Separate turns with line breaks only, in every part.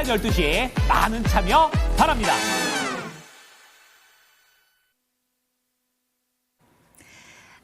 12시 많은 참여 바랍니다.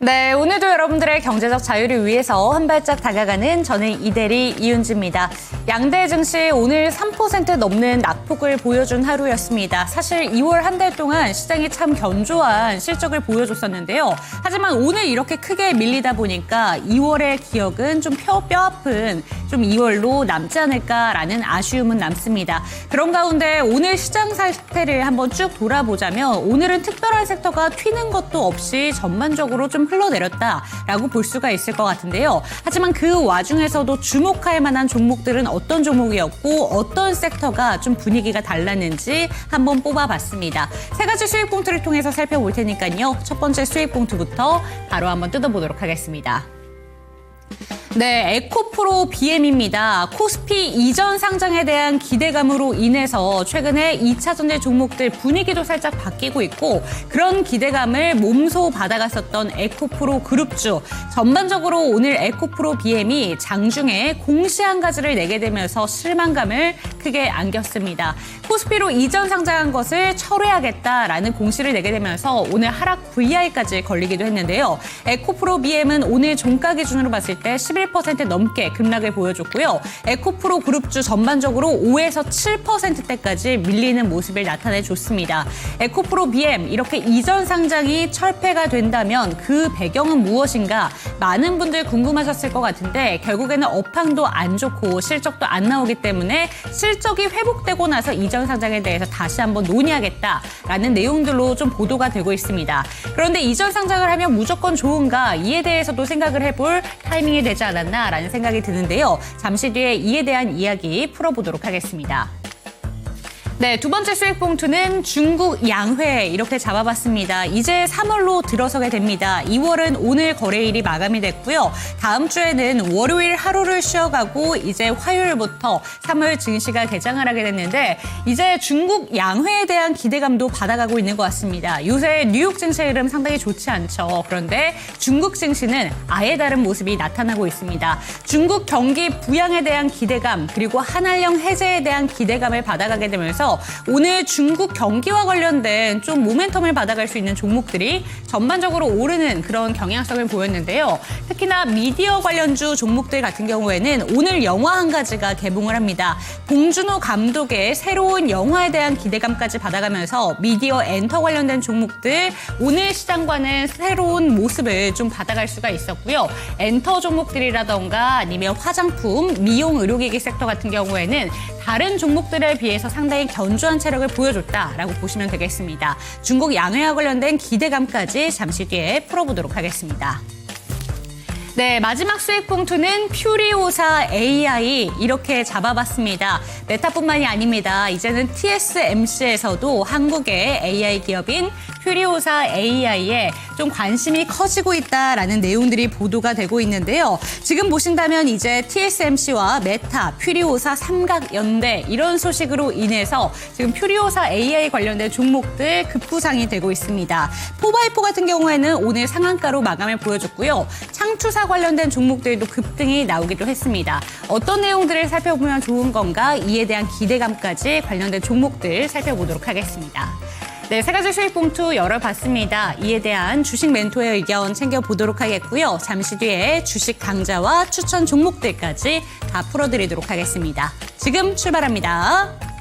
네, 오늘도 여러분들의 경제적 자유를 위해서 한 발짝 다가가는 저는 이대리 이윤지입니다. 양대 증시 오늘 3% 넘는 낙폭을 보여준 하루였습니다. 사실 2월 한 달 동안 시장이 참 견조한 실적을 보여줬었는데요. 하지만 오늘 이렇게 크게 밀리다 보니까 2월의 기억은 좀 뼈아픈 좀 2월로 남지 않을까라는 아쉬움은 남습니다. 그런 가운데 오늘 시장 상태를 한번 쭉 돌아보자면 오늘은 특별한 섹터가 튀는 것도 없이 전반적으로 좀 흘러내렸다라고 볼 수가 있을 것 같은데요. 하지만 그 와중에서도 주목할 만한 종목들은 어떤 종목이었고 어떤 섹터가 좀 분위기가 달랐는지 한번 뽑아봤습니다. 세 가지 수익 봉투를 통해서 살펴볼 테니까요. 첫 번째 수익 봉투부터 바로 한번 뜯어보도록 하겠습니다. 네, 에코프로 BM입니다. 코스피 이전 상장에 대한 기대감으로 인해서 최근에 2차전지 종목들 분위기도 살짝 바뀌고 있고 그런 기대감을 몸소 받아갔었던 에코프로 그룹주. 전반적으로 오늘 에코프로 BM이 장중에 공시 한 가지를 내게 되면서 실망감을 크게 안겼습니다. 코스피로 이전 상장한 것을 철회하겠다라는 공시를 내게 되면서 오늘 하락 VI까지 걸리기도 했는데요. 에코프로 BM은 오늘 종가 기준으로 봤을 때 11% 넘게 급락을 보여줬고요. 에코프로 그룹주 전반적으로 5에서 7%대까지 밀리는 모습을 나타내줬습니다. 에코프로 BM 이렇게 이전 상장이 철폐가 된다면 그 배경은 무엇인가 많은 분들 궁금하셨을 것 같은데 결국에는 업황도 안 좋고 실적도 안 나오기 때문에 실적이 회복되고 나서 이전 상장에 대해서 다시 한번 논의하겠다라는 내용들로 좀 보도가 되고 있습니다. 그런데 이전 상장을 하면 무조건 좋은가 이에 대해서도 생각을 해볼 타이밍이 되지 않았나라는 생각이 드는데요. 잠시 뒤에 이에 대한 이야기 풀어보도록 하겠습니다. 네, 두 번째 수익 봉투는 중국 양회 이렇게 잡아봤습니다. 이제 3월로 들어서게 됩니다. 2월은 오늘 거래일이 마감이 됐고요. 다음 주에는 월요일 하루를 쉬어가고 이제 화요일부터 3월 증시가 개장을 하게 됐는데 이제 중국 양회에 대한 기대감도 받아가고 있는 것 같습니다. 요새 뉴욕 증시의 흐름 상당히 좋지 않죠. 그런데 중국 증시는 아예 다른 모습이 나타나고 있습니다. 중국 경기 부양에 대한 기대감 그리고 한한령 해제에 대한 기대감을 받아가게 되면서 오늘 중국 경기와 관련된 좀 모멘텀을 받아갈 수 있는 종목들이 전반적으로 오르는 그런 경향성을 보였는데요. 특히나 미디어 관련주 종목들 같은 경우에는 오늘 영화 한 가지가 개봉을 합니다. 봉준호 감독의 새로운 영화에 대한 기대감까지 받아가면서 미디어 엔터 관련된 종목들 오늘 시장과는 새로운 모습을 좀 받아갈 수가 있었고요. 엔터 종목들이라던가 아니면 화장품, 미용, 의료기기 섹터 같은 경우에는 다른 종목들에 비해서 상당히 견조한 체력을 보여줬다라고 보시면 되겠습니다. 중국 양회와 관련된 기대감까지 잠시 뒤에 풀어보도록 하겠습니다. 네, 마지막 수익 봉투는 퓨리오사 AI 이렇게 잡아봤습니다. 메타뿐만이 아닙니다. 이제는 TSMC에서도 한국의 AI 기업인 퓨리오사 AI에 좀 관심이 커지고 있다라는 내용들이 보도가 되고 있는데요. 지금 보신다면 이제 TSMC와 메타, 퓨리오사 삼각 연대 이런 소식으로 인해서 지금 퓨리오사 AI 관련된 종목들 급부상이 되고 있습니다. 4x4 같은 경우에는 오늘 상한가로 마감을 보여줬고요. 창투사 관련된 종목들도 급등이 나오기도 했습니다. 어떤 내용들을 살펴보면 좋은 건가 이에 대한 기대감까지 관련된 종목들 살펴보도록 하겠습니다. 네, 세 가지 수익 봉투 열어봤습니다. 이에 대한 주식 멘토의 의견 챙겨보도록 하겠고요. 잠시 뒤에 주식 강좌와 추천 종목들까지 다 풀어드리도록 하겠습니다. 지금 출발합니다.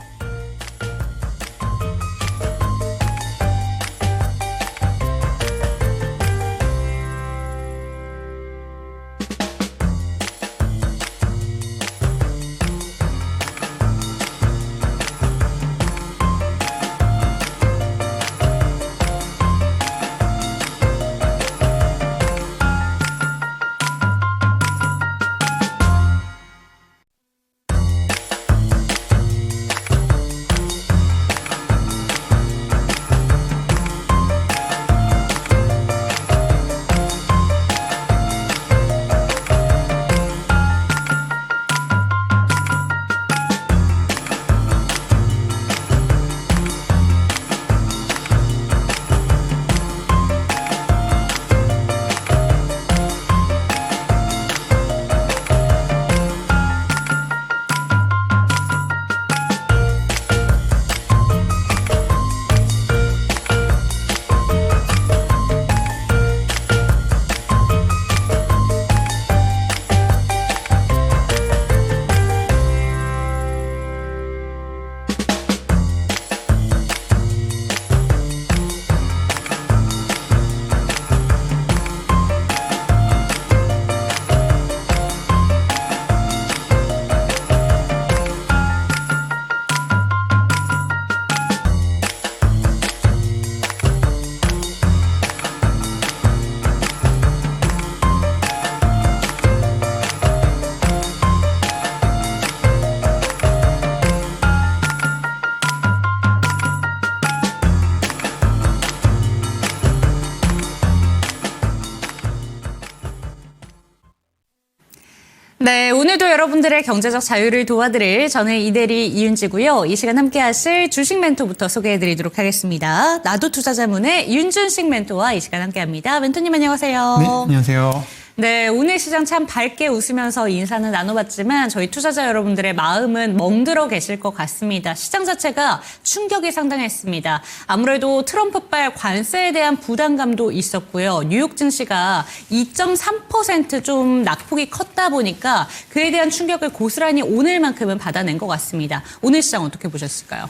네, 오늘도 여러분들의 경제적 자유를 도와드릴 저는 이대리 이윤지고요. 이 시간 함께 하실 주식 멘토부터 소개해드리도록 하겠습니다. 나도 투자자문의 윤준식 멘토와 이 시간 함께합니다. 멘토님 안녕하세요.
네, 안녕하세요.
네, 오늘 시장 참 밝게 웃으면서 인사는 나눠봤지만 저희 투자자 여러분들의 마음은 멍들어 계실 것 같습니다. 시장 자체가 충격이 상당했습니다. 아무래도 트럼프발 관세에 대한 부담감도 있었고요. 뉴욕 증시가 2.3% 좀 낙폭이 컸다 보니까 그에 대한 충격을 고스란히 오늘만큼은 받아낸 것 같습니다. 오늘 시장 어떻게 보셨을까요?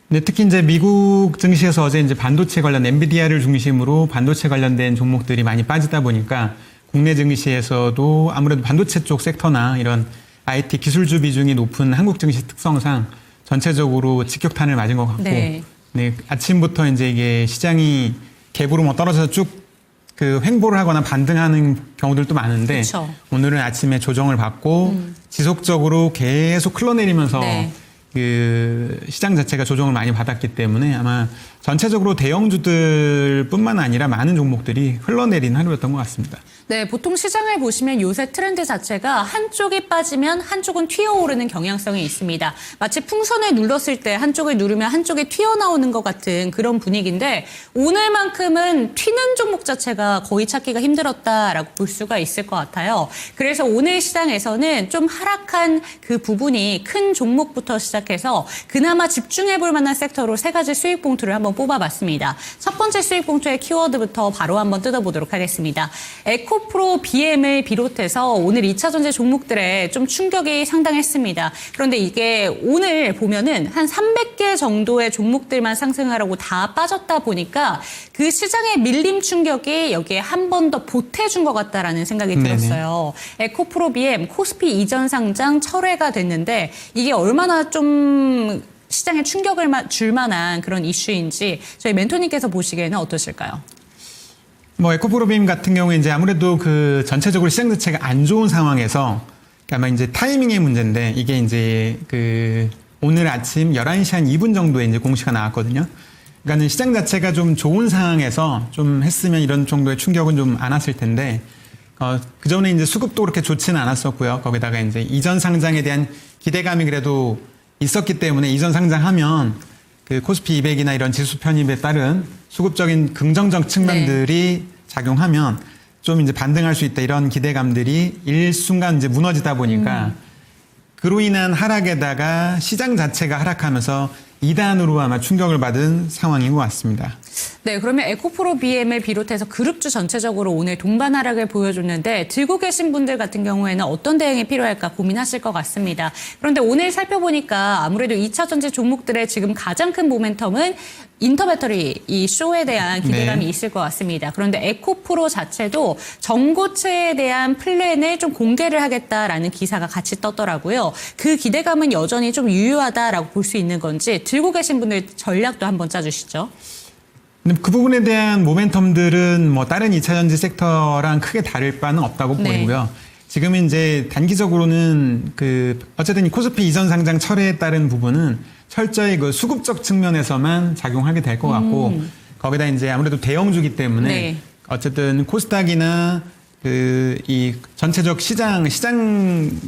네, 특히 이제 미국 증시에서 어제 이제 반도체 관련 엔비디아를 중심으로 반도체 관련된 종목들이 많이 빠지다 보니까 국내 증시에서도 아무래도 반도체 쪽 섹터나 이런 IT 기술주 비중이 높은 한국 증시 특성상 전체적으로 직격탄을 맞은 것 같고,
네.
아침부터 이제 이게 시장이 갭으로 뭐 떨어져서 쭉 그 횡보를 하거나 반등하는 경우들도 많은데,
그쵸.
오늘은 아침에 조정을 받고 지속적으로 계속 흘러내리면서
네.
그 시장 자체가 조정을 많이 받았기 때문에 아마 전체적으로 대형주들뿐만 아니라 많은 종목들이 흘러내린 하루였던 것 같습니다.
네, 보통 시장을 보시면 요새 트렌드 자체가 한쪽이 빠지면 한쪽은 튀어오르는 경향성이 있습니다. 마치 풍선을 눌렀을 때 한쪽을 누르면 한쪽이 튀어나오는 것 같은 그런 분위기인데 오늘만큼은 튀는 종목 자체가 거의 찾기가 힘들었다라고 볼 수가 있을 것 같아요. 그래서 오늘 시장에서는 좀 하락한 그 부분이 큰 종목부터 시작해서 그나마 집중해볼 만한 섹터로 세 가지 수익 봉투를 한번 뽑아봤습니다. 첫 번째 수익 봉투의 키워드부터 바로 한번 뜯어보도록 하겠습니다. 에코프로 BM을 비롯해서 오늘 2차 전지 종목들에 좀 충격이 상당했습니다. 그런데 이게 오늘 보면은 한 300개 정도의 종목들만 상승하라고 다 빠졌다 보니까 그 시장의 밀림 충격이 여기에 한 번 더 보태준 것 같다라는 생각이 들었어요. 에코프로 BM, 코스피 이전 상장 철회가 됐는데 이게 얼마나 좀 시장에 충격을 줄 만한 그런 이슈인지 저희 멘토님께서 보시기에는 어떠실까요?
뭐 에코프로빔 같은 경우에 이제 아무래도 그 전체적으로 시장 자체가 안 좋은 상황에서 아마 이제 타이밍의 문제인데 이게 이제 그 오늘 아침 11시 한 2분 정도에 이제 공시가 나왔거든요. 그러니까는 시장 자체가 좀 좋은 상황에서 좀 했으면 이런 정도의 충격은 좀 안 왔을 텐데 그 전에 이제 수급도 그렇게 좋지는 않았었고요. 거기다가 이제 이전 상장에 대한 기대감이 그래도 있었기 때문에 이전 상장하면 그 코스피 200이나 이런 지수 편입에 따른 수급적인 긍정적 측면들이 작용하면 좀 이제 반등할 수 있다 이런 기대감들이 일순간 이제 무너지다 보니까 그로 인한 하락에다가 시장 자체가 하락하면서 2단으로 아마 충격을 받은 상황인 것 같습니다.
네, 그러면 에코프로 BM을 비롯해서 그룹주 전체적으로 오늘 동반 하락을 보여줬는데 들고 계신 분들 같은 경우에는 어떤 대응이 필요할까 고민하실 것 같습니다. 그런데 오늘 살펴보니까 아무래도 2차 전지 종목들의 지금 가장 큰 모멘텀은 인터배터리 이 쇼에 대한 기대감이 있을 것 같습니다. 그런데 에코프로 자체도 전고체에 대한 플랜을 좀 공개를 하겠다라는 기사가 같이 떴더라고요. 그 기대감은 여전히 좀 유효하다라고 볼 수 있는 건지 들고 계신 분들 전략도 한번 짜주시죠.
근데 그 부분에 대한 모멘텀들은 뭐 다른 2차 전지 섹터랑 크게 다를 바는 없다고 보이고요. 지금은 이제 단기적으로는 그 어쨌든 이 코스피 이전 상장 철회에 따른 부분은 철저히 그 수급적 측면에서만 작용하게 될 것 같고 거기다 이제 아무래도 대형주기 때문에 어쨌든 코스닥이나 그 이 전체적 시장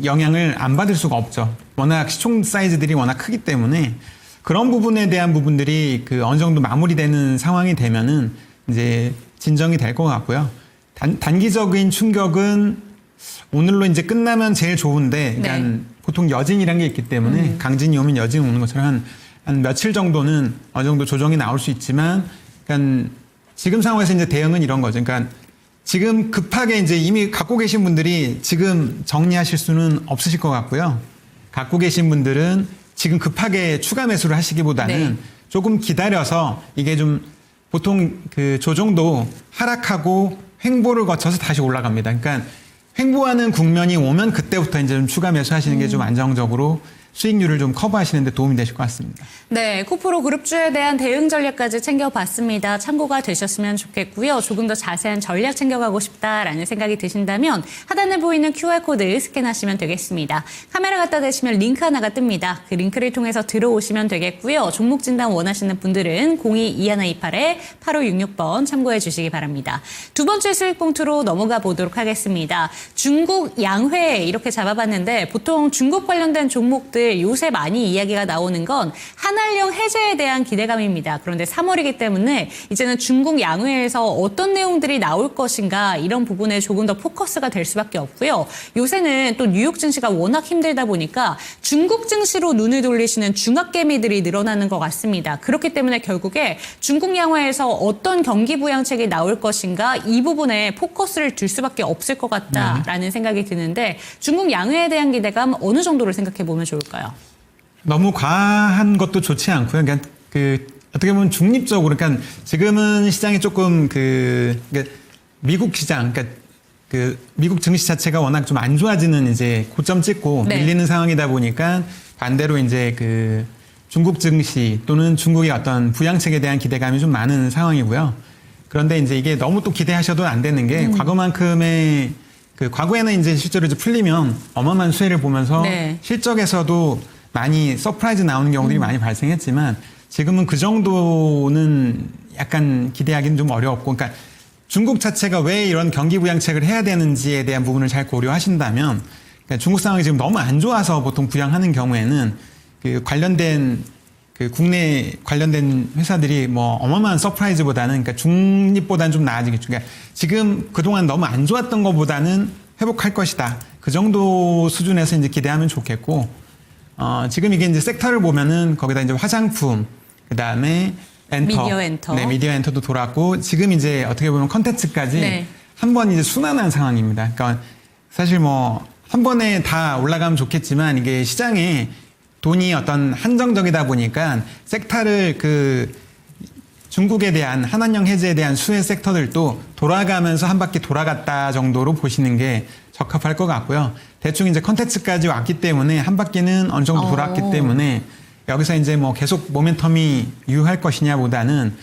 영향을 안 받을 수가 없죠. 워낙 시총 사이즈들이 워낙 크기 때문에 그런 부분에 대한 부분들이 그 어느 정도 마무리되는 상황이 되면은 이제 진정이 될 것 같고요. 단기적인 충격은 오늘로 이제 끝나면 제일 좋은데, 그러니까 보통 여진이란 게 있기 때문에 강진이 오면 여진이 오는 것처럼 한 며칠 정도는 어느 정도 조정이 나올 수 있지만, 그러니까 지금 상황에서 이제 대응은 이런 거죠. 그러니까 지금 급하게 이제 이미 갖고 계신 분들이 지금 정리하실 수는 없으실 것 같고요. 갖고 계신 분들은 지금 급하게 추가 매수를 하시기보다는 조금 기다려서 이게 좀 보통 그 조정도 하락하고 횡보를 거쳐서 다시 올라갑니다. 그러니까 횡보하는 국면이 오면 그때부터 이제 좀 추가 매수하시는 게 좀 안정적으로 수익률을 좀 커버하시는 데 도움이 되실 것 같습니다.
네, 코프로 그룹주에 대한 대응 전략까지 챙겨봤습니다. 참고가 되셨으면 좋겠고요. 조금 더 자세한 전략 챙겨가고 싶다라는 생각이 드신다면 하단에 보이는 QR코드 스캔하시면 되겠습니다. 카메라 갖다 대시면 링크 하나가 뜹니다. 그 링크를 통해서 들어오시면 되겠고요. 종목 진단 원하시는 분들은 02-2128-8566번 참고해 주시기 바랍니다. 두 번째 수익 봉투로 넘어가 보도록 하겠습니다. 중국 양회 이렇게 잡아봤는데 보통 중국 관련된 종목들 요새 많이 이야기가 나오는 건 한한령 해제에 대한 기대감입니다. 그런데 3월이기 때문에 이제는 중국 양회에서 어떤 내용들이 나올 것인가 이런 부분에 조금 더 포커스가 될 수밖에 없고요. 요새는 또 뉴욕 증시가 워낙 힘들다 보니까 중국 증시로 눈을 돌리시는 중학개미들이 늘어나는 것 같습니다. 그렇기 때문에 결국에 중국 양회에서 어떤 경기 부양책이 나올 것인가 이 부분에 포커스를 둘 수밖에 없을 것 같다라는 생각이 드는데 중국 양회에 대한 기대감 어느 정도로 생각해 보면 좋을까요?
너무 과한 것도 좋지 않고요. 그러니까 어떻게 보면 중립적으로, 그러니까 지금은 시장이 조금 그러니까 미국 시장, 그러니까 미국 증시 자체가 워낙 좀 안 좋아지는 이제 고점 찍고
네.
밀리는 상황이다 보니까 반대로 이제 중국 증시 또는 중국의 어떤 부양책에 대한 기대감이 좀 많은 상황이고요. 그런데 이제 이게 너무 또 기대하셔도 안 되는 게 과거만큼의 과거에는 이제 실제로 이제 풀리면 어마어마한 수혜를 보면서
네.
실적에서도 많이 서프라이즈 나오는 경우들이 많이 발생했지만 지금은 그 정도는 약간 기대하기는 좀 어려웠고, 그러니까 중국 자체가 왜 이런 경기 부양책을 해야 되는지에 대한 부분을 잘 고려하신다면, 그러니까 중국 상황이 지금 너무 안 좋아서 보통 부양하는 경우에는 관련된 국내 관련된 회사들이 뭐 어마어마한 서프라이즈보다는, 그러니까 중립보다는 좀 나아지겠죠. 그러니까 지금 그동안 너무 안 좋았던 것보다는 회복할 것이다. 그 정도 수준에서 이제 기대하면 좋겠고, 지금 이게 이제 섹터를 보면은 거기다 이제 화장품, 그 다음에
미디어 엔터.
네, 미디어 엔터도 돌았고, 지금 이제 어떻게 보면 컨텐츠까지
네.
한 번 이제 순환한 상황입니다. 그러니까 사실 뭐 한 번에 다 올라가면 좋겠지만 이게 시장에 돈이 어떤 한정적이다 보니까 섹터를 중국에 대한 한한령 해제에 대한 수혜 섹터들도 돌아가면서 한 바퀴 돌아갔다 정도로 보시는 게 적합할 것 같고요. 대충 이제 컨텐츠까지 왔기 때문에 한 바퀴는 어느 정도 돌았기 때문에 여기서 이제 뭐 계속 모멘텀이 유효할 것이냐보다는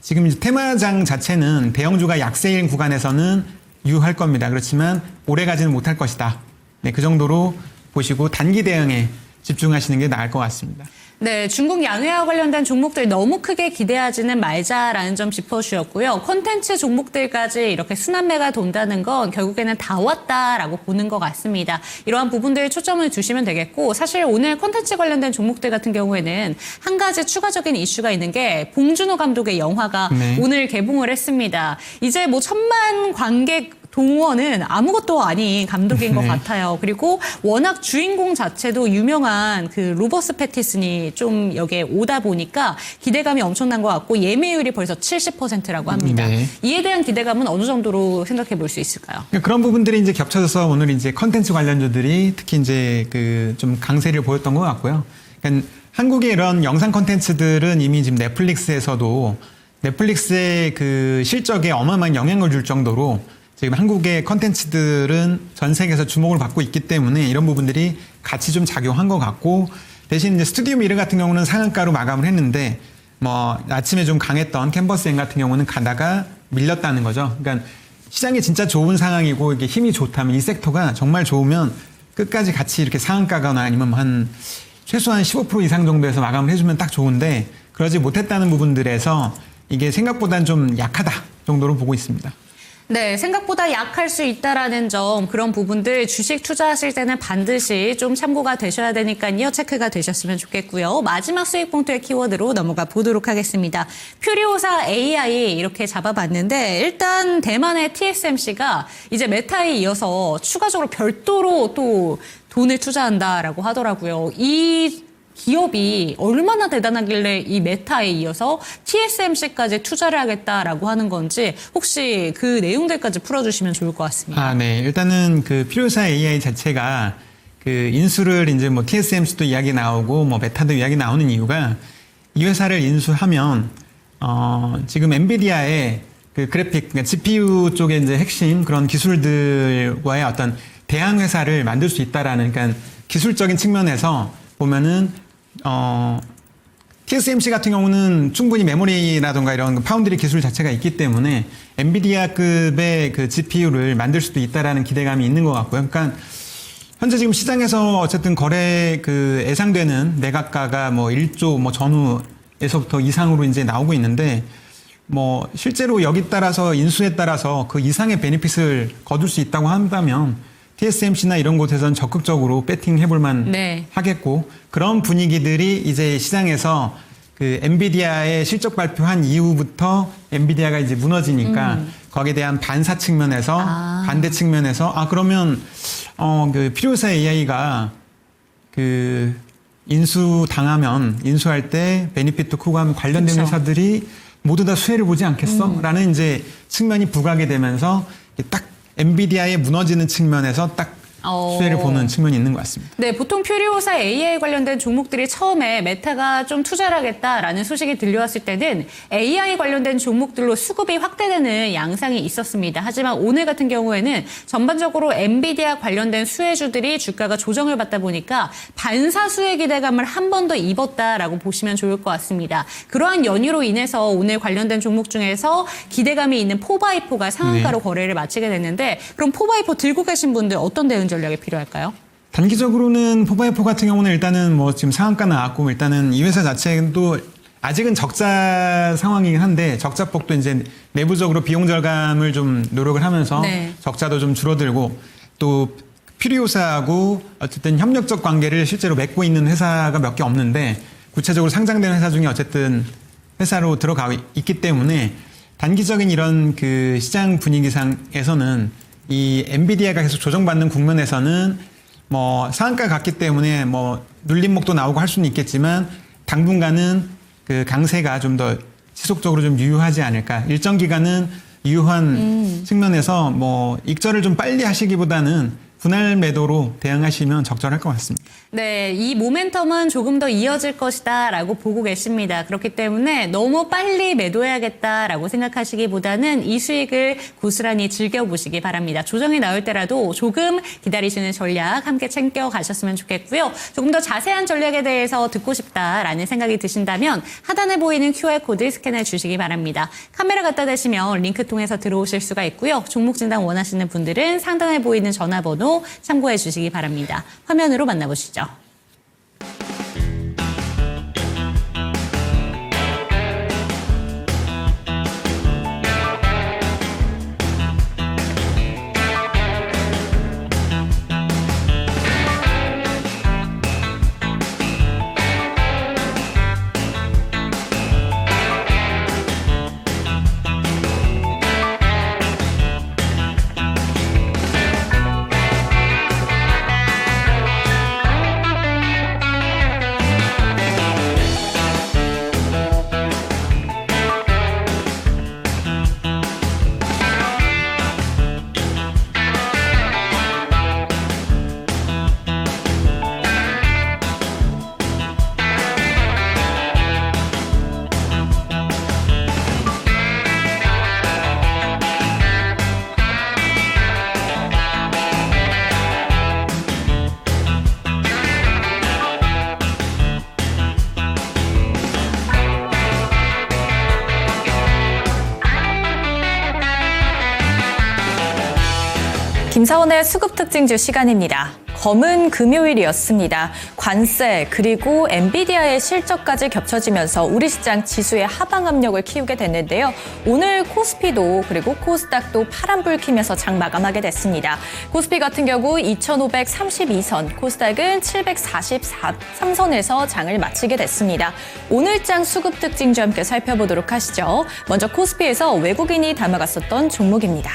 지금 이제 테마장 자체는 대형주가 약세인 구간에서는 유효할 겁니다. 그렇지만 오래 가지는 못할 것이다. 네, 그 정도로 보시고 단기 대응에 집중하시는 게 나을 것 같습니다.
네, 중국 양회와 관련된 종목들 너무 크게 기대하지는 말자라는 점 짚어주셨고요. 콘텐츠 종목들까지 이렇게 순환매가 돈다는 건 결국에는 다 왔다라고 보는 것 같습니다. 이러한 부분들 초점을 두시면 되겠고, 사실 오늘 콘텐츠 관련된 종목들 같은 경우에는 한 가지 추가적인 이슈가 있는 게 봉준호 감독의 영화가
네.
오늘 개봉을 했습니다. 이제 뭐 1,000만 관객 동원은 아무것도 아닌 감독인 것
네.
같아요. 그리고 워낙 주인공 자체도 유명한 로버스 패티슨이 좀 여기에 오다 보니까 기대감이 엄청난 것 같고 예매율이 벌써 70%라고 합니다.
네.
이에 대한 기대감은 어느 정도로 생각해 볼 수 있을까요?
그러니까 그런 부분들이 이제 겹쳐져서 오늘 이제 컨텐츠 관련주들이 특히 이제 좀 강세를 보였던 것 같고요. 그러니까 한국의 이런 영상 컨텐츠들은 이미 지금 넷플릭스에서도 넷플릭스의 실적에 어마어마한 영향을 줄 정도로 지금 한국의 컨텐츠들은 전 세계에서 주목을 받고 있기 때문에 이런 부분들이 같이 좀 작용한 것 같고, 대신 이제 스튜디오 미르 같은 경우는 상한가로 마감을 했는데 뭐 아침에 좀 강했던 캔버스행 같은 경우는 가다가 밀렸다는 거죠. 그러니까 시장이 진짜 좋은 상황이고 이게 힘이 좋다면, 이 섹터가 정말 좋으면 끝까지 같이 이렇게 상한가거나 아니면 한 최소한 15% 이상 정도에서 마감을 해주면 딱 좋은데 그러지 못했다는 부분들에서 이게 생각보다는 좀 약하다 정도로 보고 있습니다.
네, 생각보다 약할 수 있다라는 점, 그런 부분들 주식 투자하실 때는 반드시 좀 참고가 되셔야 되니까요. 체크가 되셨으면 좋겠고요. 마지막 수익 봉투의 키워드로 넘어가 보도록 하겠습니다. 퓨리오사 AI 이렇게 잡아봤는데 일단 대만의 TSMC가 이제 메타에 이어서 추가적으로 별도로 또 돈을 투자한다라고 하더라고요. 이 기업이 얼마나 대단하길래 이 메타에 이어서 TSMC까지 투자를 하겠다라고 하는 건지 혹시 그 내용들까지 풀어주시면 좋을 것 같습니다.
네. 일단은 퓨리오사 AI 자체가 인수를 이제 뭐 TSMC도 이야기 나오고 뭐 메타도 이야기 나오는 이유가 이 회사를 인수하면 지금 엔비디아의 그래픽, 그러니까 GPU 쪽의 이제 핵심 그런 기술들과의 어떤 대항 회사를 만들 수 있다라는, 그러니까 기술적인 측면에서 보면은 TSMC 같은 경우는 충분히 메모리라든가 이런 파운드리 기술 자체가 있기 때문에 엔비디아급의 그 GPU를 만들 수도 있다라는 기대감이 있는 것 같고요. 그러니까 현재 지금 시장에서 어쨌든 거래 그 예상되는 매각가가 뭐 1조 뭐 전후에서부터 이상으로 이제 나오고 있는데 뭐 실제로 여기 따라서 인수에 따라서 그 이상의 베네핏을 거둘 수 있다고 한다면 TSMC나 이런 곳에서는 적극적으로 배팅 해볼만
네.
하겠고 그런 분위기들이 이제 시장에서 그 엔비디아의 실적 발표한 이후부터 엔비디아가 이제 무너지니까 거기에 대한 반사 측면에서 반대 측면에서 그러면 그 필요사 AI가 그 인수할 때 베니핏도 크고 하면 관련된
그쵸.
회사들이 모두 다 수혜를 보지 않겠어? 라는 이제 측면이 부각이 되면서 딱 엔비디아의 무너지는 측면에서 딱 수혜를 보는 측면이 있는 것 같습니다.
네, 보통 퓨리오사 AI 관련된 종목들이 처음에 메타가 좀 투자를 하겠다라는 소식이 들려왔을 때는 AI 관련된 종목들로 수급이 확대되는 양상이 있었습니다. 하지만 오늘 같은 경우에는 전반적으로 엔비디아 관련된 수혜주들이 주가가 조정을 받다 보니까 반사 수혜 기대감을 한 번 더 입었다라고 보시면 좋을 것 같습니다. 그러한 연유로 인해서 오늘 관련된 종목 중에서 기대감이 있는 포바이포가 상한가로 거래를 마치게 됐는데 그럼 포바이포 들고 계신 분들 어떤 대응 전략이 필요할까요?
단기적으로는 포바이포 같은 경우는 일단은 뭐 지금 상한가 나왔고 일단은 이 회사 자체도 아직은 적자 상황이긴 한데 적자폭도 이제 내부적으로 비용 절감을 좀 노력을 하면서
네.
적자도 좀 줄어들고 또 퓨리오사하고 어쨌든 협력적 관계를 실제로 맺고 있는 회사가 몇 개 없는데 구체적으로 상장된 회사 중에 어쨌든 회사로 들어가 있기 때문에 단기적인 이런 그 시장 분위기상에서는 이 엔비디아가 계속 조정받는 국면에서는 뭐 상한가 갔기 때문에 뭐 눌림목도 나오고 할 수는 있겠지만 당분간은 그 강세가 좀 더 지속적으로 좀 유효하지 않을까. 일정 기간은 유효한 측면에서 뭐 익절을 좀 빨리 하시기보다는 분할 매도로 대응하시면 적절할 것 같습니다.
네, 이 모멘텀은 조금 더 이어질 것이다라고 보고 계십니다. 그렇기 때문에 너무 빨리 매도해야겠다라고 생각하시기보다는 이 수익을 고스란히 즐겨보시기 바랍니다. 조정이 나올 때라도 조금 기다리시는 전략 함께 챙겨가셨으면 좋겠고요. 조금 더 자세한 전략에 대해서 듣고 싶다라는 생각이 드신다면 하단에 보이는 QR코드 스캔해 주시기 바랍니다. 카메라 갖다 대시면 링크 통해서 들어오실 수가 있고요. 종목 진단 원하시는 분들은 상단에 보이는 전화번호 참고해 주시기 바랍니다. 화면으로 만나보시죠.
김사원의 수급 특징주 시간입니다. 검은 금요일이었습니다. 관세 그리고 엔비디아의 실적까지 겹쳐지면서 우리 시장 지수의 하방 압력을 키우게 됐는데요. 오늘 코스피도 그리고 코스닥도 파란불 키면서 장 마감하게 됐습니다. 코스피 같은 경우 2532선, 코스닥은 743선에서 장을 마치게 됐습니다. 오늘장 수급 특징주 함께 살펴보도록 하시죠. 먼저 코스피에서 외국인이 담아갔었던 종목입니다.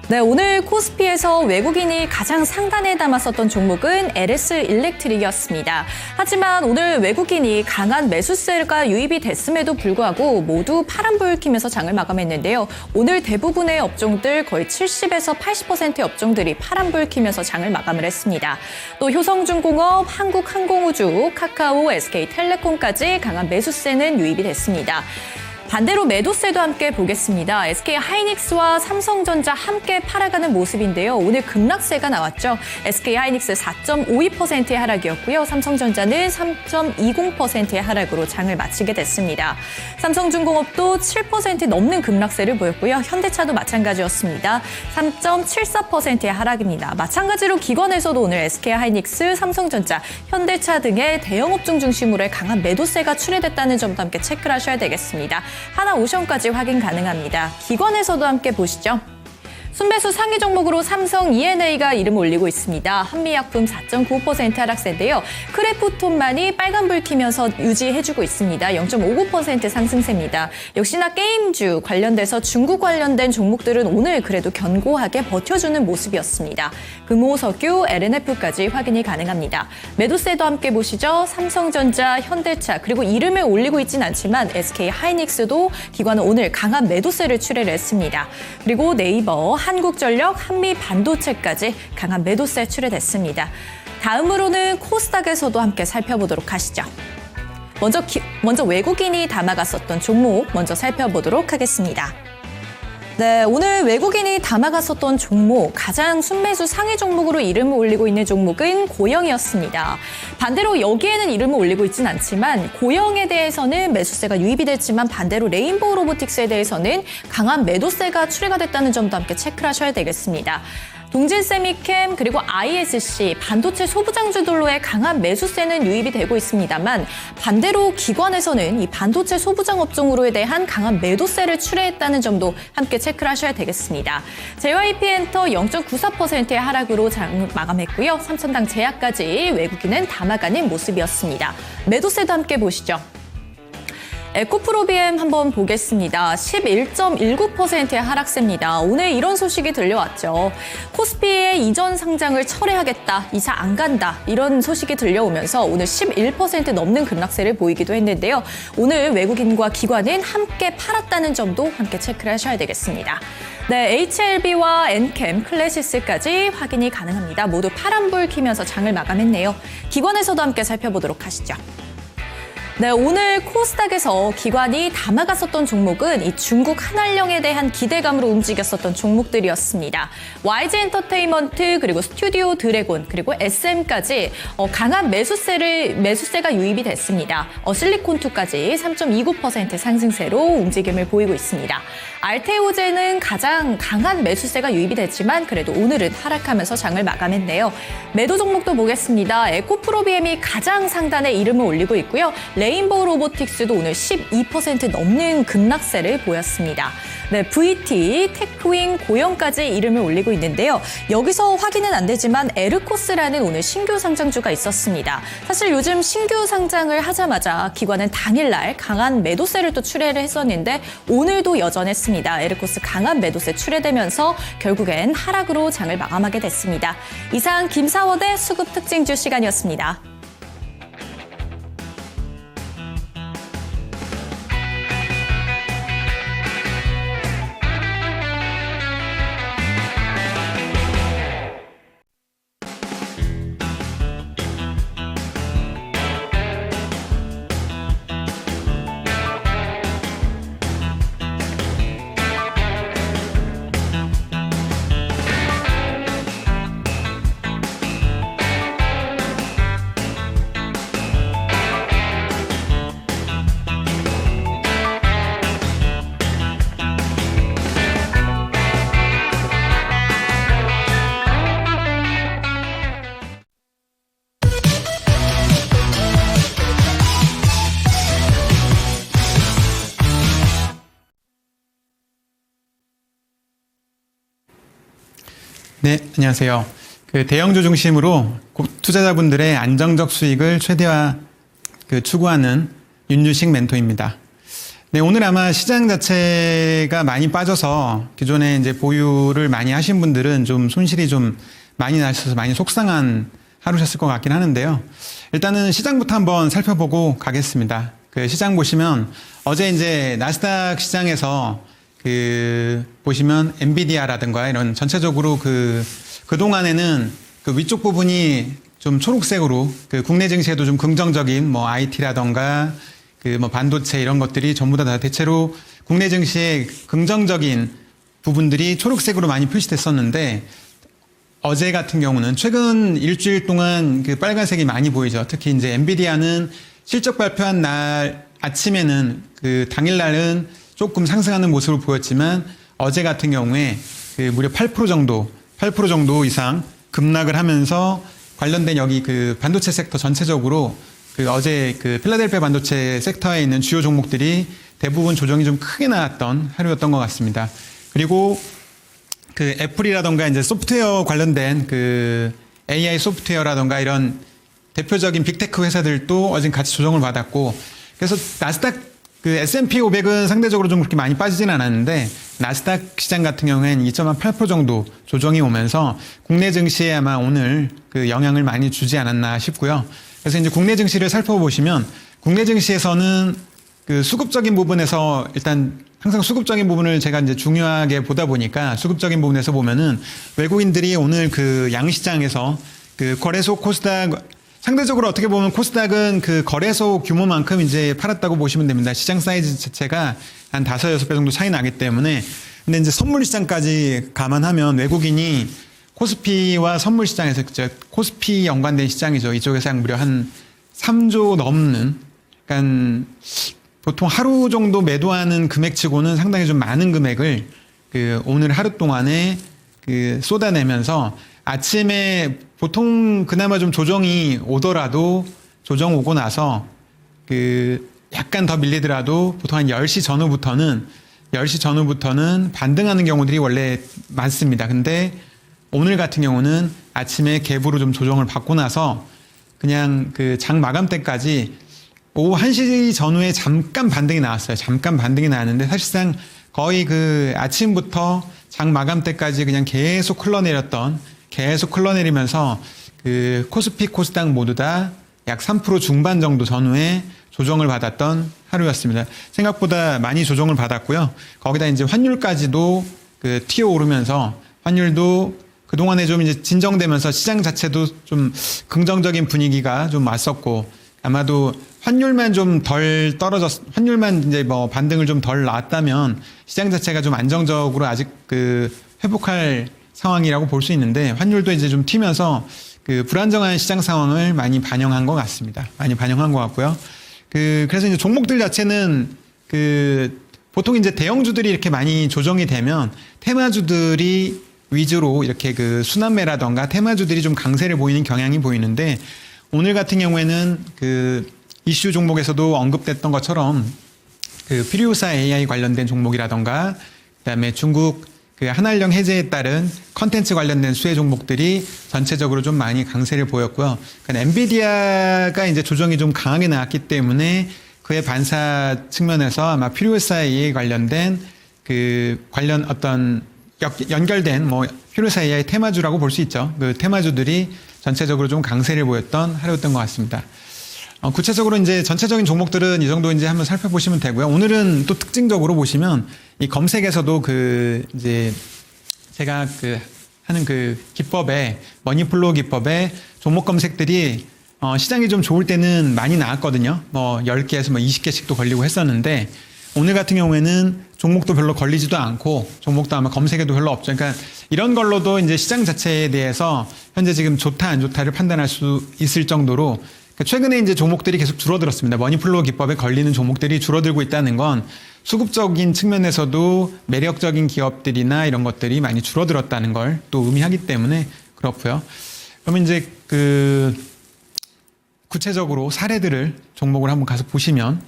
네, 오늘 코스피에서 외국인이 가장 상단에 담았었던 종목은 LS 일렉트릭이었습니다. 하지만 오늘 외국인이 강한 매수세가 유입이 됐음에도 불구하고 모두 파란불 키면서 장을 마감했는데요. 오늘 대부분의 업종들 거의 70에서 80%의 업종들이 파란불 키면서 장을 마감을 했습니다. 또 효성중공업, 한국항공우주, 카카오, SK텔레콤까지 강한 매수세는 유입이 됐습니다. 반대로 매도세도 함께 보겠습니다. SK 하이닉스와 삼성전자 함께 팔아가는 모습인데요. 오늘 급락세가 나왔죠. SK 하이닉스 4.52%의 하락이었고요. 삼성전자는 3.20%의 하락으로 장을 마치게 됐습니다. 삼성중공업도 7% 넘는 급락세를 보였고요. 현대차도 마찬가지였습니다. 3.74%의 하락입니다. 마찬가지로 기관에서도 오늘 SK 하이닉스, 삼성전자, 현대차 등의 대형업종 중심으로의 강한 매도세가 출회됐다는 점도 함께 체크를 하셔야 되겠습니다. 하나오션까지 확인 가능합니다. 기관에서도 함께 보시죠. 순매수 상위 종목으로 삼성 E&A가 이름을 올리고 있습니다. 한미약품 4.95% 하락세인데요. 크래프톤만이 빨간불 켜면서 유지해주고 있습니다. 0.59% 상승세입니다. 역시나 게임주 관련돼서 중국 관련된 종목들은 오늘 그래도 견고하게 버텨주는 모습이었습니다. 금호석유, LNF까지 확인이 가능합니다. 매도세도 함께 보시죠. 삼성전자, 현대차 그리고 이름을 올리고 있진 않지만 SK 하이닉스도 기관은 오늘 강한 매도세를 출회를 했습니다. 그리고 네이버, 한국전력, 한미반도체까지 강한 매도세 출회됐습니다. 다음으로는 코스닥에서도 함께 살펴보도록 하시죠. 먼저 외국인이 담아갔었던 종목 먼저 살펴보도록 하겠습니다. 네, 오늘 외국인이 담아갔었던 종목, 가장 순매수 상위 종목으로 이름을 올리고 있는 종목은 고영이었습니다. 반대로 여기에는 이름을 올리고 있진 않지만 고영에 대해서는 매수세가 유입이 됐지만 반대로 레인보우 로보틱스에 대해서는 강한 매도세가 출회가 됐다는 점도 함께 체크를 하셔야 되겠습니다. 동진세미캠 그리고 ISC, 반도체 소부장주들로의 강한 매수세는 유입이 되고 있습니다만 반대로 기관에서는 이 반도체 소부장 업종으로에 대한 강한 매도세를 출회했다는 점도 함께 체크를 하셔야 되겠습니다. JYP엔터 0.94%의 하락으로 장 마감했고요. 삼천당 제약까지 외국인은 담아가는 모습이었습니다. 매도세도 함께 보시죠. 에코프로비엠 한번 보겠습니다. 11.19%의 하락세입니다. 오늘 이런 소식이 들려왔죠. 코스피의 이전 상장을 철회하겠다, 이사 안 간다 이런 소식이 들려오면서 오늘 11% 넘는 급락세를 보이기도 했는데요. 오늘 외국인과 기관은 함께 팔았다는 점도 함께 체크를 하셔야 되겠습니다. 네, HLB와 엔캠, 클래시스까지 확인이 가능합니다. 모두 파란불 켜면서 장을 마감했네요. 기관에서도 함께 살펴보도록 하시죠. 네, 오늘 코스닥에서 기관이 담아갔었던 종목은 이 중국 한알령에 대한 기대감으로 움직였었던 종목들이었습니다. YG엔터테인먼트 그리고 스튜디오 드래곤 그리고 SM까지 강한 매수세가 유입이 됐습니다. 실리콘2까지 3.29% 상승세로 움직임을 보이고 있습니다. 알테오제는 가장 강한 매수세가 유입이 됐지만 그래도 오늘은 하락하면서 장을 마감했네요. 매도 종목도 보겠습니다. 에코프로비엠이 가장 상단에 이름을 올리고 있고요. 레인보우 로보틱스도 오늘 12% 넘는 급락세를 보였습니다. 네, VT, 테크윙, 고영까지 이름을 올리고 있는데요. 여기서 확인은 안 되지만 에르코스라는 오늘 신규 상장주가 있었습니다. 사실 요즘 신규 상장을 하자마자 기관은 당일날 강한 매도세를 또 출회를 했었는데 오늘도 여전했습니다. 에르코스 강한 매도세 출회되면서 결국엔 하락으로 장을 마감하게 됐습니다. 이상 김사원의 수급 특징주 시간이었습니다.
네, 안녕하세요. 대형주 중심으로 투자자분들의 안정적 수익을 최대화 추구하는 윤주식 멘토입니다. 네, 오늘 아마 시장 자체가 많이 빠져서 기존에 이제 보유를 많이 하신 분들은 좀 손실이 좀 많이 나셔서 많이 속상한 하루셨을 것 같긴 하는데요. 일단은 시장부터 한번 살펴보고 가겠습니다. 시장 보시면 어제 이제 나스닥 시장에서 보시면 엔비디아라든가 이런 전체적으로 그동안에는 위쪽 부분이 좀 초록색으로 국내 증시에도 좀 긍정적인 IT라든가 그 뭐 반도체 이런 것들이 전부 다 대체로 국내 증시의 긍정적인 부분들이 초록색으로 많이 표시됐었는데 어제 같은 경우는 최근 일주일 동안 그 빨간색이 많이 보이죠. 특히 이제 엔비디아는 실적 발표한 날 아침에는 그 당일날은 조금 상승하는 모습을 보였지만 어제 같은 경우에 그 무려 8% 정도 이상 급락을 하면서 관련된 여기 그 반도체 섹터 전체적으로 그 어제 그 필라델피아 반도체 섹터에 있는 주요 종목들이 대부분 조정이 좀 크게 나왔던 하루였던 것 같습니다. 그리고 그 애플이라던가 이제 소프트웨어 관련된 그 AI 소프트웨어라던가 이런 대표적인 빅테크 회사들도 어제 같이 조정을 받았고 그래서 나스닥 그 S&P 500은 상대적으로 좀 그렇게 많이 빠지진 않았는데 나스닥 시장 같은 경우에는 2.8% 정도 조정이 오면서 국내 증시에 아마 오늘 그 영향을 많이 주지 않았나 싶고요. 그래서 이제 국내 증시를 살펴보시면 국내 증시에서는 그 수급적인 부분에서 일단 항상 수급적인 부분을 제가 이제 중요하게 보다 보니까 수급적인 부분에서 보면은 외국인들이 오늘 그 양시장에서 그 거래소 코스닥 상대적으로 어떻게 보면 코스닥은 그 거래소 규모만큼 이제 팔았다고 보시면 됩니다. 시장 사이즈 자체가 한 5, 6배 정도 차이 나기 때문에. 근데 이제 선물 시장까지 감안하면 외국인이 코스피와 선물 시장에서 코스피 연관된 시장이죠. 이쪽에서 약 무려 한 3조 넘는, 그러니까 보통 하루 정도 매도하는 금액치고는 상당히 좀 많은 금액을 그 오늘 하루 동안에 그 쏟아내면서 아침에 보통 그나마 좀 조정이 오더라도 조정 오고 나서 그 약간 더 밀리더라도 보통 한 10시 전후부터는 반등하는 경우들이 원래 많습니다. 근데 오늘 같은 경우는 아침에 갭으로 좀 조정을 받고 나서 그냥 그 장 마감 때까지 오후 1시 전후에 잠깐 반등이 나왔어요. 잠깐 반등이 나왔는데 사실상 거의 그 아침부터 장 마감 때까지 그냥 계속 흘러내리면서 그 코스피 코스닥 모두 다 약 3% 중반 정도 전후에 조정을 받았던 하루였습니다. 생각보다 많이 조정을 받았고요. 거기다 이제 환율까지도 그 튀어오르면서 환율도 그동안에 좀 이제 진정되면서 시장 자체도 좀 긍정적인 분위기가 좀 왔었고 아마도 환율만 이제 뭐 반등을 좀 덜 나왔다면 시장 자체가 좀 안정적으로 아직 그 회복할 상황이라고 볼 수 있는데 환율도 이제 좀 튀면서 그 불안정한 시장 상황을 많이 반영한 것 같습니다. 많이 반영한 것 같고요. 그래서 이제 종목들 자체는 그 보통 이제 대형주들이 이렇게 많이 조정이 되면 테마주들이 위주로 이렇게 그 순환매라던가 테마주들이 좀 강세를 보이는 경향이 보이는데 오늘 같은 경우에는 그 이슈 종목에서도 언급됐던 것처럼 그 피리우사 AI 관련된 종목이라던가 그다음에 중국 그 한알령 해제에 따른 컨텐츠 관련된 수혜 종목들이 전체적으로 좀 많이 강세를 보였고요. 그러니까 엔비디아가 이제 조정이 좀 강하게 나왔기 때문에 그의 반사 측면에서 아마 피리우사 AI 관련된 그 관련 어떤 연결된 뭐 피리우사 AI 테마주라고 볼 수 있죠. 그 테마주들이 전체적으로 좀 강세를 보였던 하루였던 것 같습니다. 구체적으로 이제 전체적인 종목들은 이 정도 이제 한번 살펴보시면 되고요. 오늘은 또 특징적으로 보시면 이 검색에서도 그 이제 제가 그 하는 그 기법에 머니플로우 기법에 종목 검색들이 시장이 좀 좋을 때는 많이 나왔거든요. 뭐 10개에서 뭐 20개씩도 걸리고 했었는데 오늘 같은 경우에는 종목도 별로 걸리지도 않고 종목도 아마 검색에도 별로 없죠. 그러니까 이런 걸로도 이제 시장 자체에 대해서 현재 지금 좋다 안 좋다를 판단할 수 있을 정도로 최근에 이제 종목들이 계속 줄어들었습니다. 머니플로우 기법에 걸리는 종목들이 줄어들고 있다는 건 수급적인 측면에서도 매력적인 기업들이나 이런 것들이 많이 줄어들었다는 걸 또 의미하기 때문에 그렇고요. 그러면 이제 그 구체적으로 사례들을 종목을 한번 가서 보시면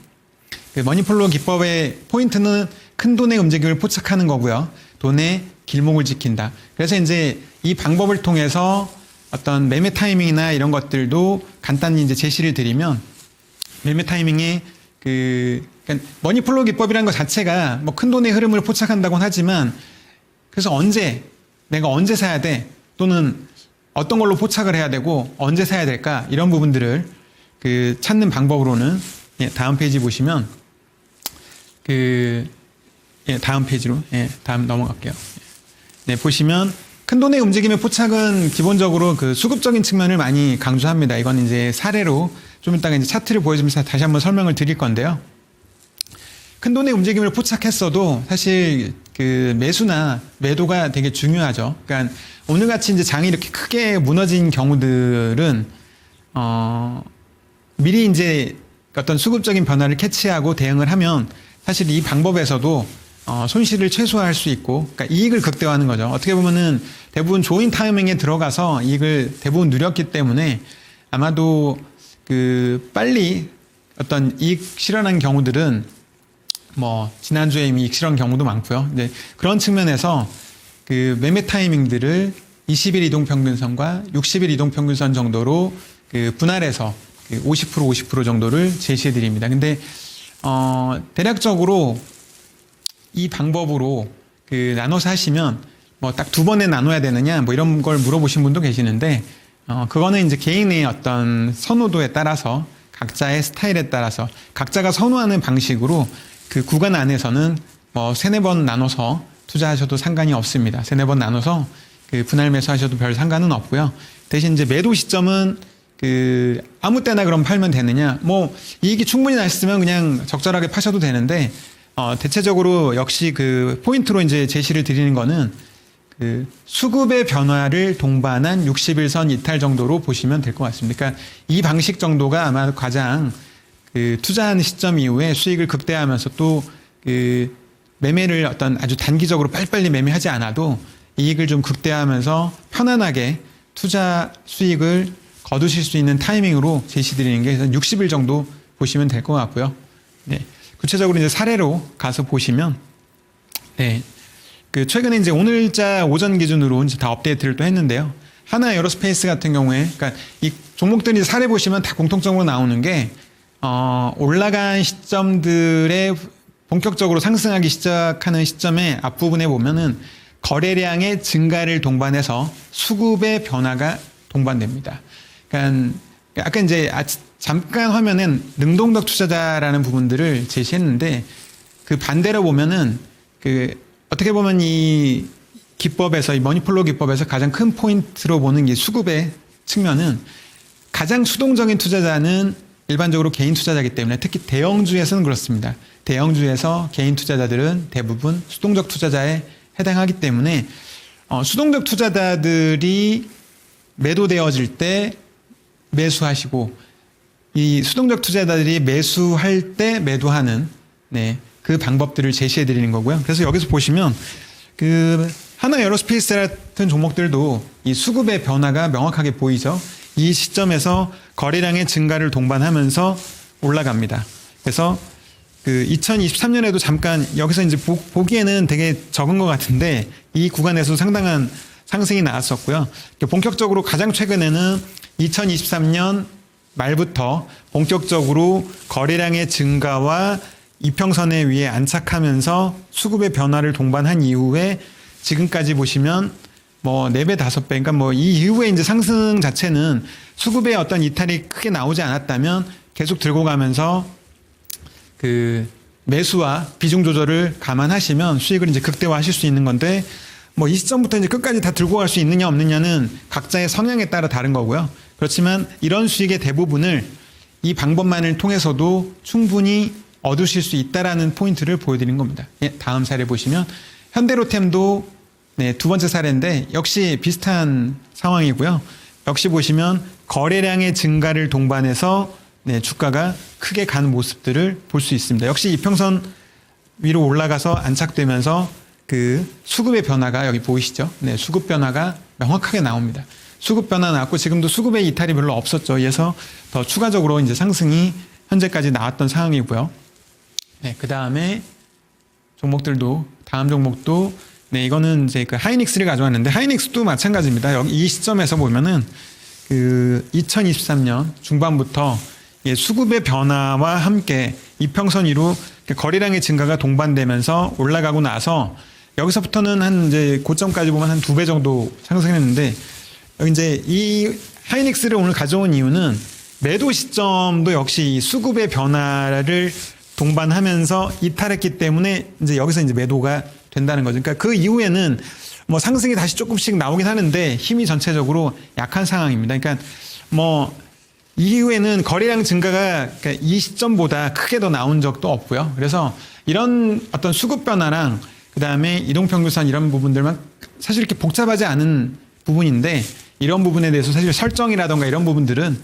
그 머니플로우 기법의 포인트는 큰 돈의 움직임을 포착하는 거고요. 돈의 길목을 지킨다. 그래서 이제 이 방법을 통해서 어떤 매매 타이밍이나 이런 것들도 간단히 이제 제시를 드리면 매매 타이밍에 그러니까 머니플로우 기법이라는 것 자체가 뭐 큰 돈의 흐름을 포착한다고는 하지만 그래서 내가 언제 사야 돼 또는 어떤 걸로 포착을 해야 되고 언제 사야 될까 이런 부분들을 그 찾는 방법으로는 다음 페이지 보시면 다음 페이지로 다음 넘어갈게요. 네, 보시면 큰 돈의 움직임의 포착은 기본적으로 그 수급적인 측면을 많이 강조합니다. 이건 이제 사례로 좀 이따가 이제 차트를 보여주면서 다시 한번 설명을 드릴 건데요. 큰 돈의 움직임을 포착했어도 사실 그 매수나 매도가 되게 중요하죠. 그러니까 오늘 같이 이제 장이 이렇게 크게 무너진 경우들은 미리 이제 어떤 수급적인 변화를 캐치하고 대응을 하면 사실 이 방법에서도 손실을 최소화할 수 있고, 그러니까 이익을 극대화하는 거죠. 어떻게 보면은 대부분 좋은 타이밍에 들어가서 이익을 대부분 누렸기 때문에 아마도 그 빨리 어떤 이익 실현한 경우들은 뭐 지난주에 이미 이익 실현 경우도 많고요. 이제 그런 측면에서 그 매매 타이밍들을 20일 이동평균선과 60일 이동평균선 정도로 그 분할해서 50% 정도를 제시해 드립니다. 근데 대략적으로 이 방법으로 그 나눠서 하시면 뭐 딱 두 번에 나눠야 되느냐 뭐 이런 걸 물어보신 분도 계시는데 그거는 이제 개인의 어떤 선호도에 따라서 각자의 스타일에 따라서 각자가 선호하는 방식으로 그 구간 안에서는 뭐 세네 번 나눠서 투자하셔도 상관이 없습니다. 세네 번 나눠서 그 분할 매수하셔도 별 상관은 없고요. 대신 이제 매도 시점은 그 아무 때나 그럼 팔면 되느냐? 뭐 이익이 충분히 났으면 그냥 적절하게 파셔도 되는데 대체적으로 역시 그 포인트로 이제 제시를 드리는 거는 그 수급의 변화를 동반한 60일선 이탈 정도로 보시면 될 것 같습니다. 그러니까 이 방식 정도가 아마 가장 그 투자하는 시점 이후에 수익을 극대화하면서 또 그 매매를 어떤 아주 단기적으로 빨리빨리 매매하지 않아도 이익을 좀 극대화하면서 편안하게 투자 수익을 거두실 수 있는 타이밍으로 제시드리는 게 60일 정도 보시면 될 것 같고요. 네. 구체적으로 이제 사례로 가서 보시면, 네. 그 최근에 이제 오늘자 오전 기준으로 이제 다 업데이트를 또 했는데요. 하나 에어로스페이스 같은 경우에, 그러니까 이 종목들이 사례 보시면 다 공통적으로 나오는 게, 올라간 시점들의 본격적으로 상승하기 시작하는 시점의 앞부분에 보면은 거래량의 증가를 동반해서 수급의 변화가 동반됩니다. 그러니까 아까 이제 잠깐 화면엔 능동적 투자자라는 부분들을 제시했는데 그 반대로 보면은 그 어떻게 보면 이 기법에서 이 머니폴로 기법에서 가장 큰 포인트로 보는 게 수급의 측면은 가장 수동적인 투자자는 일반적으로 개인 투자자이기 때문에 특히 대형주에서는 그렇습니다. 대형주에서 개인 투자자들은 대부분 수동적 투자자에 해당하기 때문에 수동적 투자자들이 매도되어질 때 매수하시고 이 수동적 투자자들이 매수할 때 매도하는 네, 그 방법들을 제시해 드리는 거고요. 그래서 여기서 보시면 그 하나 에어로스페이스 같은 종목들도 이 수급의 변화가 명확하게 보이죠. 이 시점에서 거래량의 증가를 동반하면서 올라갑니다. 그래서 그 2023년에도 잠깐 여기서 이제 보기에는 되게 적은 것 같은데 이 구간에서 상당한 상승이 나왔었고요. 본격적으로 가장 최근에는 2023년 말부터 본격적으로 거래량의 증가와 이평선에 위에 안착하면서 수급의 변화를 동반한 이후에 지금까지 보시면 뭐 4배, 5배, 그러니까 뭐 이 이후에 이제 상승 자체는 수급의 어떤 이탈이 크게 나오지 않았다면 계속 들고 가면서 그 매수와 비중 조절을 감안하시면 수익을 이제 극대화하실 수 있는 건데 뭐 이 시점부터 이제 끝까지 다 들고 갈 수 있느냐 없느냐는 각자의 성향에 따라 다른 거고요. 그렇지만 이런 수익의 대부분을 이 방법만을 통해서도 충분히 얻으실 수 있다라는 포인트를 보여드린 겁니다. 예, 다음 사례 보시면 현대로템도 네, 두 번째 사례인데 역시 비슷한 상황이고요. 역시 보시면 거래량의 증가를 동반해서 네, 주가가 크게 가는 모습들을 볼 수 있습니다. 역시 이평선 위로 올라가서 안착되면서 그 수급의 변화가 여기 보이시죠? 네, 수급 변화가 명확하게 나옵니다. 수급 변화 나왔고 지금도 수급의 이탈이 별로 없었죠. 그래서 더 추가적으로 이제 상승이 현재까지 나왔던 상황이고요. 네, 그 다음에 종목들도 다음 종목도 네, 이거는 이제 그 하이닉스를 가져왔는데 하이닉스도 마찬가지입니다. 여기 이 시점에서 보면은 그 2023년 중반부터 수급의 변화와 함께 이평선 위로 거래량의 증가가 동반되면서 올라가고 나서 여기서부터는 한 이제 고점까지 보면 한 2배 정도 상승했는데 이제 이 하이닉스를 오늘 가져온 이유는 매도 시점도 역시 수급의 변화를 동반하면서 이탈했기 때문에 이제 여기서 이제 매도가 된다는 거죠. 그러니까 그 이후에는 뭐 상승이 다시 조금씩 나오긴 하는데 힘이 전체적으로 약한 상황입니다. 그러니까 뭐 이후에는 거래량 증가가 그러니까 이 시점보다 크게 더 나온 적도 없고요. 그래서 이런 어떤 수급 변화랑 그다음에 이동평균선 이런 부분들만 사실 이렇게 복잡하지 않은 부분인데 이런 부분에 대해서 사실 설정이라던가 이런 부분들은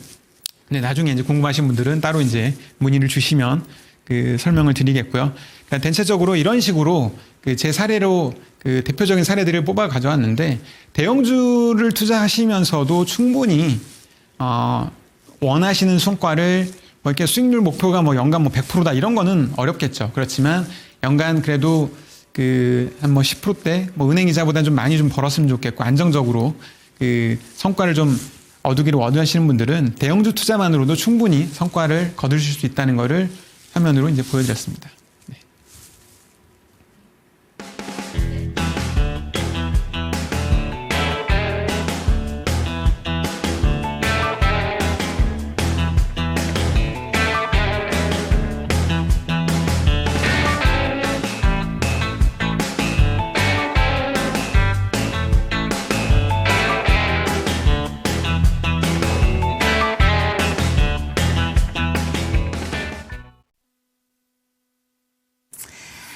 나중에 이제 궁금하신 분들은 따로 이제 문의를 주시면 그 설명을 드리겠고요. 그러니까 대체적으로 이런 식으로 그 제 사례로 그 대표적인 사례들을 뽑아 가져왔는데 대형주를 투자하시면서도 충분히 원하시는 성과를 뭐 이렇게 수익률 목표가 뭐 연간 뭐 100%다 이런 거는 어렵겠죠. 그렇지만 연간 그래도 그 한 뭐 10%대 뭐 은행 이자보다는 좀 많이 좀 벌었으면 좋겠고 안정적으로 그 성과를 좀 얻으기를 원하시는 분들은 대형주 투자만으로도 충분히 성과를 거두실 수 있다는 거를 화면으로 이제 보여드렸습니다. 네.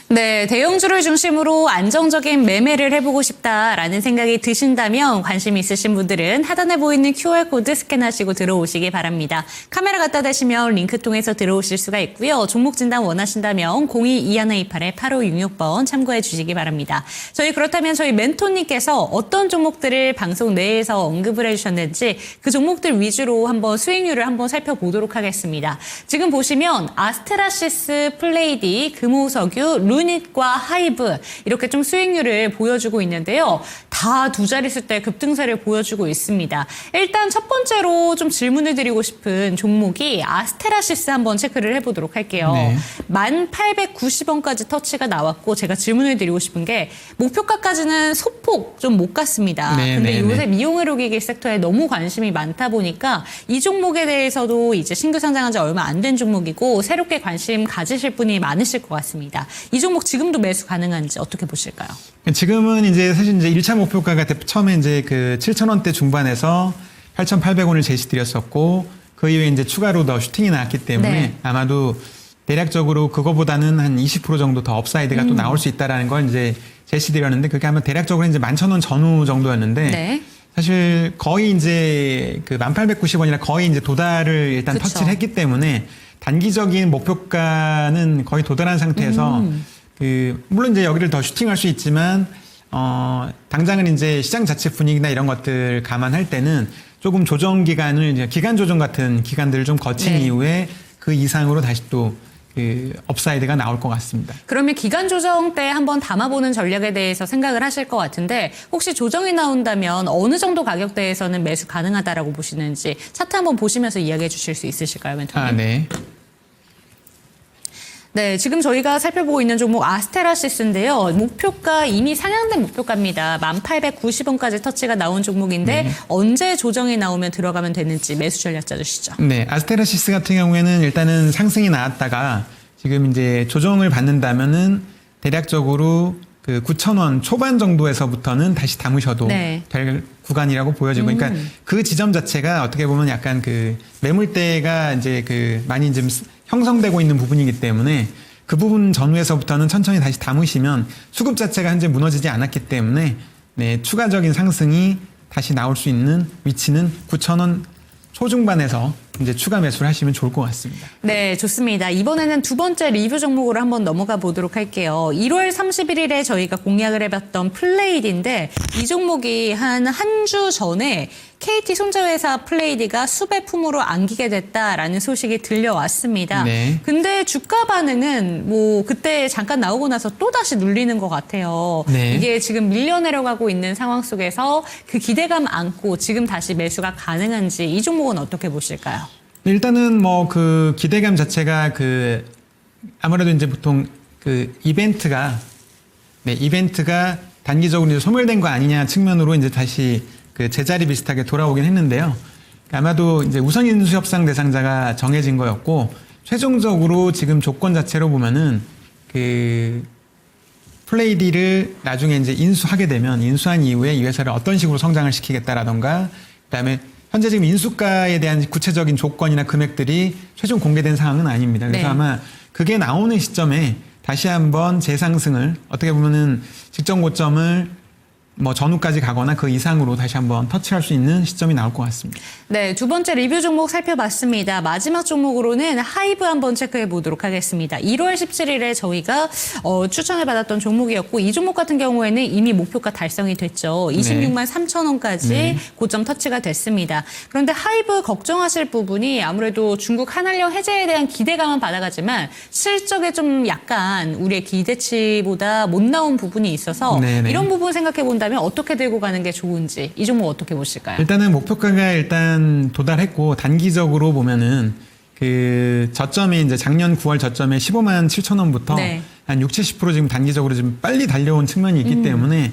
네, 대형주를 중심으로 안정적인 매매를 해보고 싶다라는 생각이 드신다면 관심 있으신 분들은 하단에 보이는 QR코드 스캔하시고 들어오시기 바랍니다. 카메라 갖다 대시면 링크 통해서 들어오실 수가 있고요. 종목 진단 원하신다면 02-2128-8566번 참고해 주시기 바랍니다. 그렇다면 저희 멘토님께서 어떤 종목들을 방송 내에서 언급을 해주셨는지 그 종목들 위주로 한번 수익률을 한번 살펴보도록 하겠습니다. 지금 보시면 아스테라시스, 플레이디, 금호석유, 루닛과 하이브 이렇게 좀 수익률을 보여주고 있는데요. 다 두 자릿수대 급등세를 보여주고 있습니다. 일단 첫 번째로 좀 질문을 드리고 싶은 종목이 아스테라시스 한번 체크를 해보도록 할게요.
네.
1890원까지 터치가 나왔고 제가 질문을 드리고 싶은 게 목표가까지는 소폭 좀 못 갔습니다.
네,
근데
네,
요새
네.
미용의료기기 섹터에 너무 관심이 많다 보니까 이 종목에 대해서도 이제 신규 상장한 지 얼마 안 된 종목이고 새롭게 관심 가지실 분이 많으실 것 같습니다. 이 종목 지금도 매수 가능한지 어떻게 보실까요?
지금은 이제 사실 이제 1차 목표가가 처음에 이제 그 7,000원대 중반에서 8,800원을 제시드렸었고 그 이후에 이제 추가로 더 슈팅이 나왔기 때문에
네.
아마도 대략적으로 그거보다는 한 20% 정도 더 업사이드가 또 나올 수 있다라는 걸 이제 제시드렸는데 그게 아마 대략적으로 이제 11,000원 전후 정도였는데
네.
사실 거의 이제 그 1,890원이라 거의 이제 도달을 일단
그쵸.
터치를 했기 때문에 단기적인 목표가는 거의 도달한 상태에서 물론 이제 여기를 더 슈팅할 수 있지만 당장은 이제 시장 자체 분위기나 이런 것들 감안할 때는 조금 조정 기간을 이제 기간 조정 같은 기간들을 좀 거친
네.
이후에 그 이상으로 다시 또 그 업사이드가 나올 것 같습니다.
그러면 기간 조정 때 한번 담아보는 전략에 대해서 생각을 하실 것 같은데 혹시 조정이 나온다면 어느 정도 가격대에서는 매수 가능하다라고 보시는지 차트 한번 보시면서 이야기해 주실 수 있으실까요, 멘토님?
네.
네, 지금 저희가 살펴보고 있는 종목 아스테라시스인데요. 목표가 이미 상향된 목표가입니다. 1890원까지 터치가 나온 종목인데 언제 조정이 나오면 들어가면 되는지 매수 전략 짜주시죠.
네, 아스테라시스 같은 경우에는 일단은 상승이 나왔다가 지금 이제 조정을 받는다면은 대략적으로 그 9,000원 초반 정도에서부터는 다시 담으셔도
네.
될 구간이라고 보여지고, 그러니까 그 지점 자체가 어떻게 보면 약간 그 매물대가 이제 그 많이 좀 형성되고 있는 부분이기 때문에 그 부분 전후에서부터는 천천히 다시 담으시면 수급 자체가 현재 무너지지 않았기 때문에 네, 추가적인 상승이 다시 나올 수 있는 위치는 9,000원 초중반에서 이제 추가 매수를 하시면 좋을 것 같습니다.
네, 좋습니다. 이번에는 두 번째 리뷰 종목으로 한번 넘어가 보도록 할게요. 1월 31일에 저희가 공략을 해봤던 플레이디인데 이 종목이 한 주 전에 KT 손자회사 플레이디가 수배품으로 안기게 됐다라는 소식이 들려왔습니다.
네.
근데 주가 반응은 뭐 그때 잠깐 나오고 나서 또 다시 눌리는 것 같아요.
네.
이게 지금 밀려 내려가고 있는 상황 속에서 그 기대감 안고 지금 다시 매수가 가능한지 이 종목은 어떻게 보실까요?
일단은 뭐 그 기대감 자체가 그 아무래도 이제 보통 그 이벤트가 단기적으로 이제 소멸된 거 아니냐 측면으로 이제 다시 그 제자리 비슷하게 돌아오긴 했는데요. 아마도 이제 우선 인수 협상 대상자가 정해진 거였고 최종적으로 지금 조건 자체로 보면은 그 플레이디를 나중에 이제 인수하게 되면 인수한 이후에 이 회사를 어떤 식으로 성장을 시키겠다라던가 그다음에 현재 지금 인수가에 대한 구체적인 조건이나 금액들이 최종 공개된 상황은 아닙니다. 그래서
네.
아마 그게 나오는 시점에 다시 한번 재상승을 어떻게 보면은 직전 고점을 뭐 전후까지 가거나 그 이상으로 다시 한번 터치할 수 있는 시점이 나올 것 같습니다.
네, 두 번째 리뷰 종목 살펴봤습니다. 마지막 종목으로는 하이브 한번 체크해 보도록 하겠습니다. 1월 17일에 저희가 추천을 받았던 종목이었고 이 종목 같은 경우에는 이미 목표가 달성이 됐죠. 26만 3천 원까지
네.
고점 터치가 됐습니다. 그런데 하이브 걱정하실 부분이 아무래도 중국 한한령 해제에 대한 기대감은 받아가지만 실적에 좀 약간 우리의 기대치보다 못 나온 부분이 있어서
네네.
이런 부분 생각해 본다면 어떻게 들고 가는 게 좋은지 이 종목 어떻게 보실까요?
일단은 목표가가 일단 도달했고 단기적으로 보면은 그 저점이 이제 작년 9월 저점에 15만 7천 원부터
네.
한 60, 70% 지금 단기적으로 지금 빨리 달려온 측면이 있기 때문에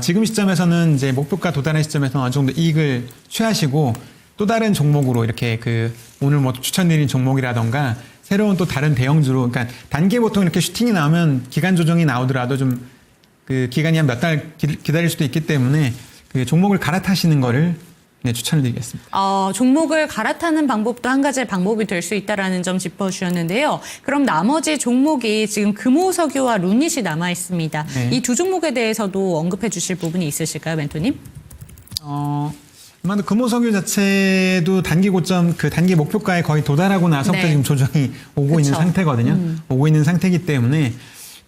지금 시점에서는 이제 목표가 도달한 시점에서 어느 정도 이익을 취하시고 또 다른 종목으로 이렇게 그 오늘 뭐 추천드린 종목이라던가 새로운 또 다른 대형주로 그러니까 단기에 보통 이렇게 슈팅이 나오면 기간 조정이 나오더라도 좀 그 기간이 한 몇 달 기다릴 수도 있기 때문에 그 종목을 갈아타시는 거를 네, 추천을 드리겠습니다.
종목을 갈아타는 방법도 한 가지의 방법이 될 수 있다라는 점 짚어주셨는데요. 그럼 나머지 종목이 지금 금호석유와 루닛이 남아 있습니다.
네.
이 두 종목에 대해서도 언급해 주실 부분이 있으실까요, 멘토님?
아마도 금호석유 자체도 단기 고점 그 단기 목표가에 거의 도달하고 나서부터
네.
지금 조정이 오고 있는
그쵸.
상태거든요. 오고 있는 상태이기 때문에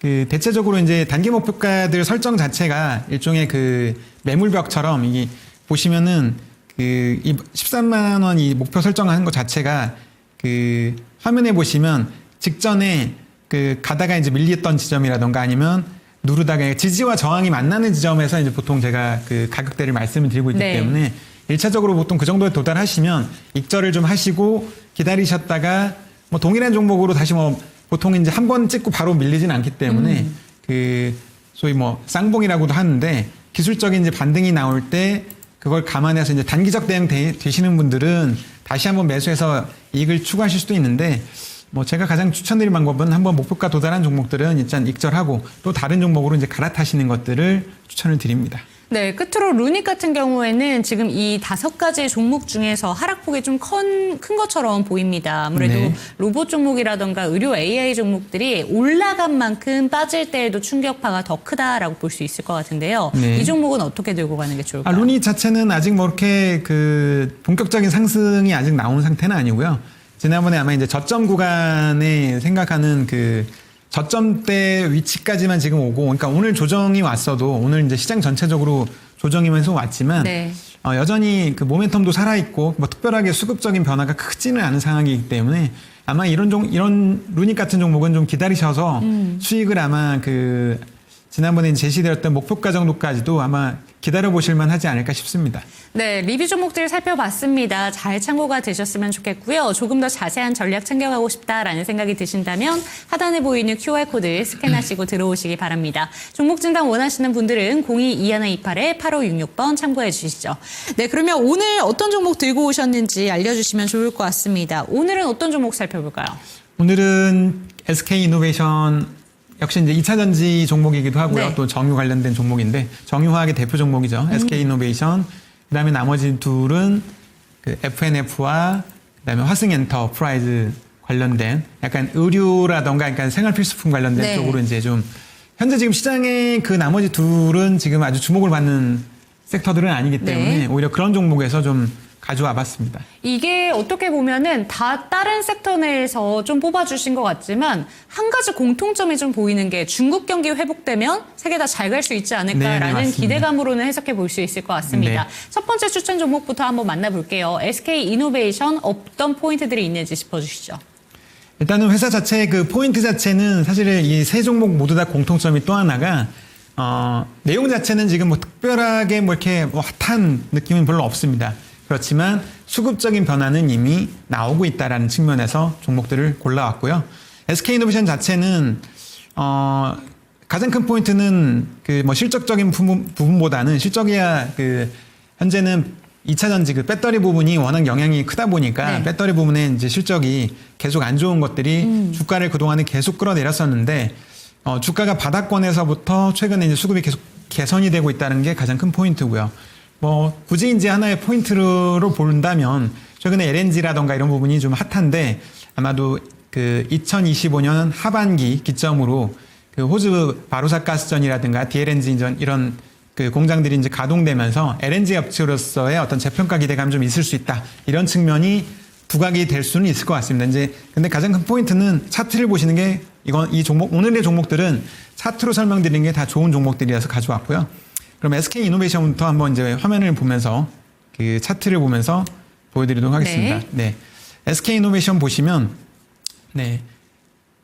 그 대체적으로 이제 단기 목표가들 설정 자체가 일종의 그 매물벽처럼 이게 보시면은 그 이 13만 원 이 목표 설정하는 것 자체가 그 화면에 보시면 직전에 그 가다가 이제 밀렸던 지점이라던가 아니면 누르다가 지지와 저항이 만나는 지점에서 이제 보통 제가 그 가격대를 말씀을 드리고 있기
네.
때문에 1차적으로 보통 그 정도에 도달하시면 익절을 좀 하시고 기다리셨다가 뭐 동일한 종목으로 다시 뭐 보통 이제 한 번 찍고 바로 밀리진 않기 때문에 그 소위 뭐 쌍봉이라고도 하는데 기술적인 이제 반등이 나올 때 그걸 감안해서 이제 단기적 대응 되시는 분들은 다시 한번 매수해서 이익을 추구하실 수도 있는데 뭐 제가 가장 추천드릴 방법은 한번 목표가 도달한 종목들은 일단 익절하고 또 다른 종목으로 이제 갈아타시는 것들을 추천을 드립니다.
네, 끝으로 루닛 같은 경우에는 지금 이 5가지 종목 중에서 하락폭이 좀 큰 것처럼 보입니다. 아무래도
네.
로봇 종목이라던가 의료 AI 종목들이 올라간 만큼 빠질 때에도 충격파가 더 크다라고 볼 수 있을 것 같은데요.
네.
이 종목은 어떻게 들고 가는 게 좋을까요?
루닛 자체는 아직 뭐 이렇게 그 본격적인 상승이 아직 나온 상태는 아니고요. 지난번에 아마 이제 저점 구간에 생각하는 그 저점대 위치까지만 지금 오고, 그러니까 오늘 조정이 왔어도 오늘 이제 시장 전체적으로 조정이면서 왔지만
네.
여전히 그 모멘텀도 살아있고 뭐 특별하게 수급적인 변화가 크지는 않은 상황이기 때문에 아마 이런 루닛 같은 종목은 좀 기다리셔서 수익을 아마 그 지난번에 제시되었던 목표가 정도까지도 아마 기다려보실만 하지 않을까 싶습니다.
네, 리뷰 종목들 살펴봤습니다. 잘 참고가 되셨으면 좋겠고요. 조금 더 자세한 전략 챙겨가고 싶다라는 생각이 드신다면 하단에 보이는 QR코드 스캔하시고 들어오시기 바랍니다. 종목 진단 원하시는 분들은 02-2128-8566번 참고해 주시죠. 네, 그러면 오늘 어떤 종목 들고 오셨는지 알려주시면 좋을 것 같습니다. 오늘은 어떤 종목 살펴볼까요?
오늘은 SK이노베이션 역시 이제 2차 전지 종목이기도 하고요.
네.
또 정유 관련된 종목인데 정유화학의 대표 종목이죠. SK이노베이션. 그다음에 나머지 둘은 그 FNF와 그다음에 화승엔터프라이즈 관련된 약간 의류라던가 약간 생활 필수품 관련된
네.
쪽으로 이제 좀 현재 지금 시장의 그 나머지 둘은 지금 아주 주목을 받는 섹터들은 아니기 때문에
네.
오히려 그런 종목에서 좀 가져와 봤습니다.
이게 어떻게 보면은 다 다른 섹터 내에서 좀 뽑아주신 것 같지만 한 가지 공통점이 좀 보이는 게 중국 경기 회복되면 세계 다 잘 갈 수 있지
네,
않을까라는
맞습니다.
기대감으로는 해석해 볼 수 있을 것 같습니다.
네.
첫 번째 추천 종목부터 한번 만나볼게요. SK이노베이션 어떤 포인트들이 있는지 짚어주시죠.
일단은 회사 자체의 그 포인트 자체는 사실은 이 세 종목 모두 다 공통점이 또 하나가 내용 자체는 지금 뭐 특별하게 뭐 이렇게 뭐 핫한 느낌은 별로 없습니다. 그렇지만 수급적인 변화는 이미 나오고 있다라는 측면에서 종목들을 골라왔고요. SK이노베이션 자체는 가장 큰 포인트는 그 뭐 실적적인 부분보다는 실적이야 그 현재는 2차 전지 그 배터리 부분이 워낙 영향이 크다 보니까
네.
배터리 부분에 이제 실적이 계속 안 좋은 것들이 주가를 그동안에 계속 끌어내렸었는데 주가가 바닥권에서부터 최근에 이제 수급이 계속 개선이 되고 있다는 게 가장 큰 포인트고요. 뭐 굳이 이제 하나의 포인트로 본다면 최근에 LNG라던가 이런 부분이 좀 핫한데 아마도 그 2025년 하반기 기점으로 그 호주 바로사 가스전이라든가 DLNG전 이런 그 공장들이 이제 가동되면서 LNG 업체로서의 어떤 재평가 기대감 좀 있을 수 있다. 이런 측면이 부각이 될 수는 있을 것 같습니다. 이제 근데 가장 큰 포인트는 차트를 보시는 게 이 종목 오늘의 종목들은 차트로 설명드리는 게 다 좋은 종목들이라서 가져왔고요. 그럼 SK 이노베이션부터 한번 이제 화면을 보면서 그 차트를 보면서 보여드리도록 하겠습니다. 네. SK 이노베이션 보시면 네.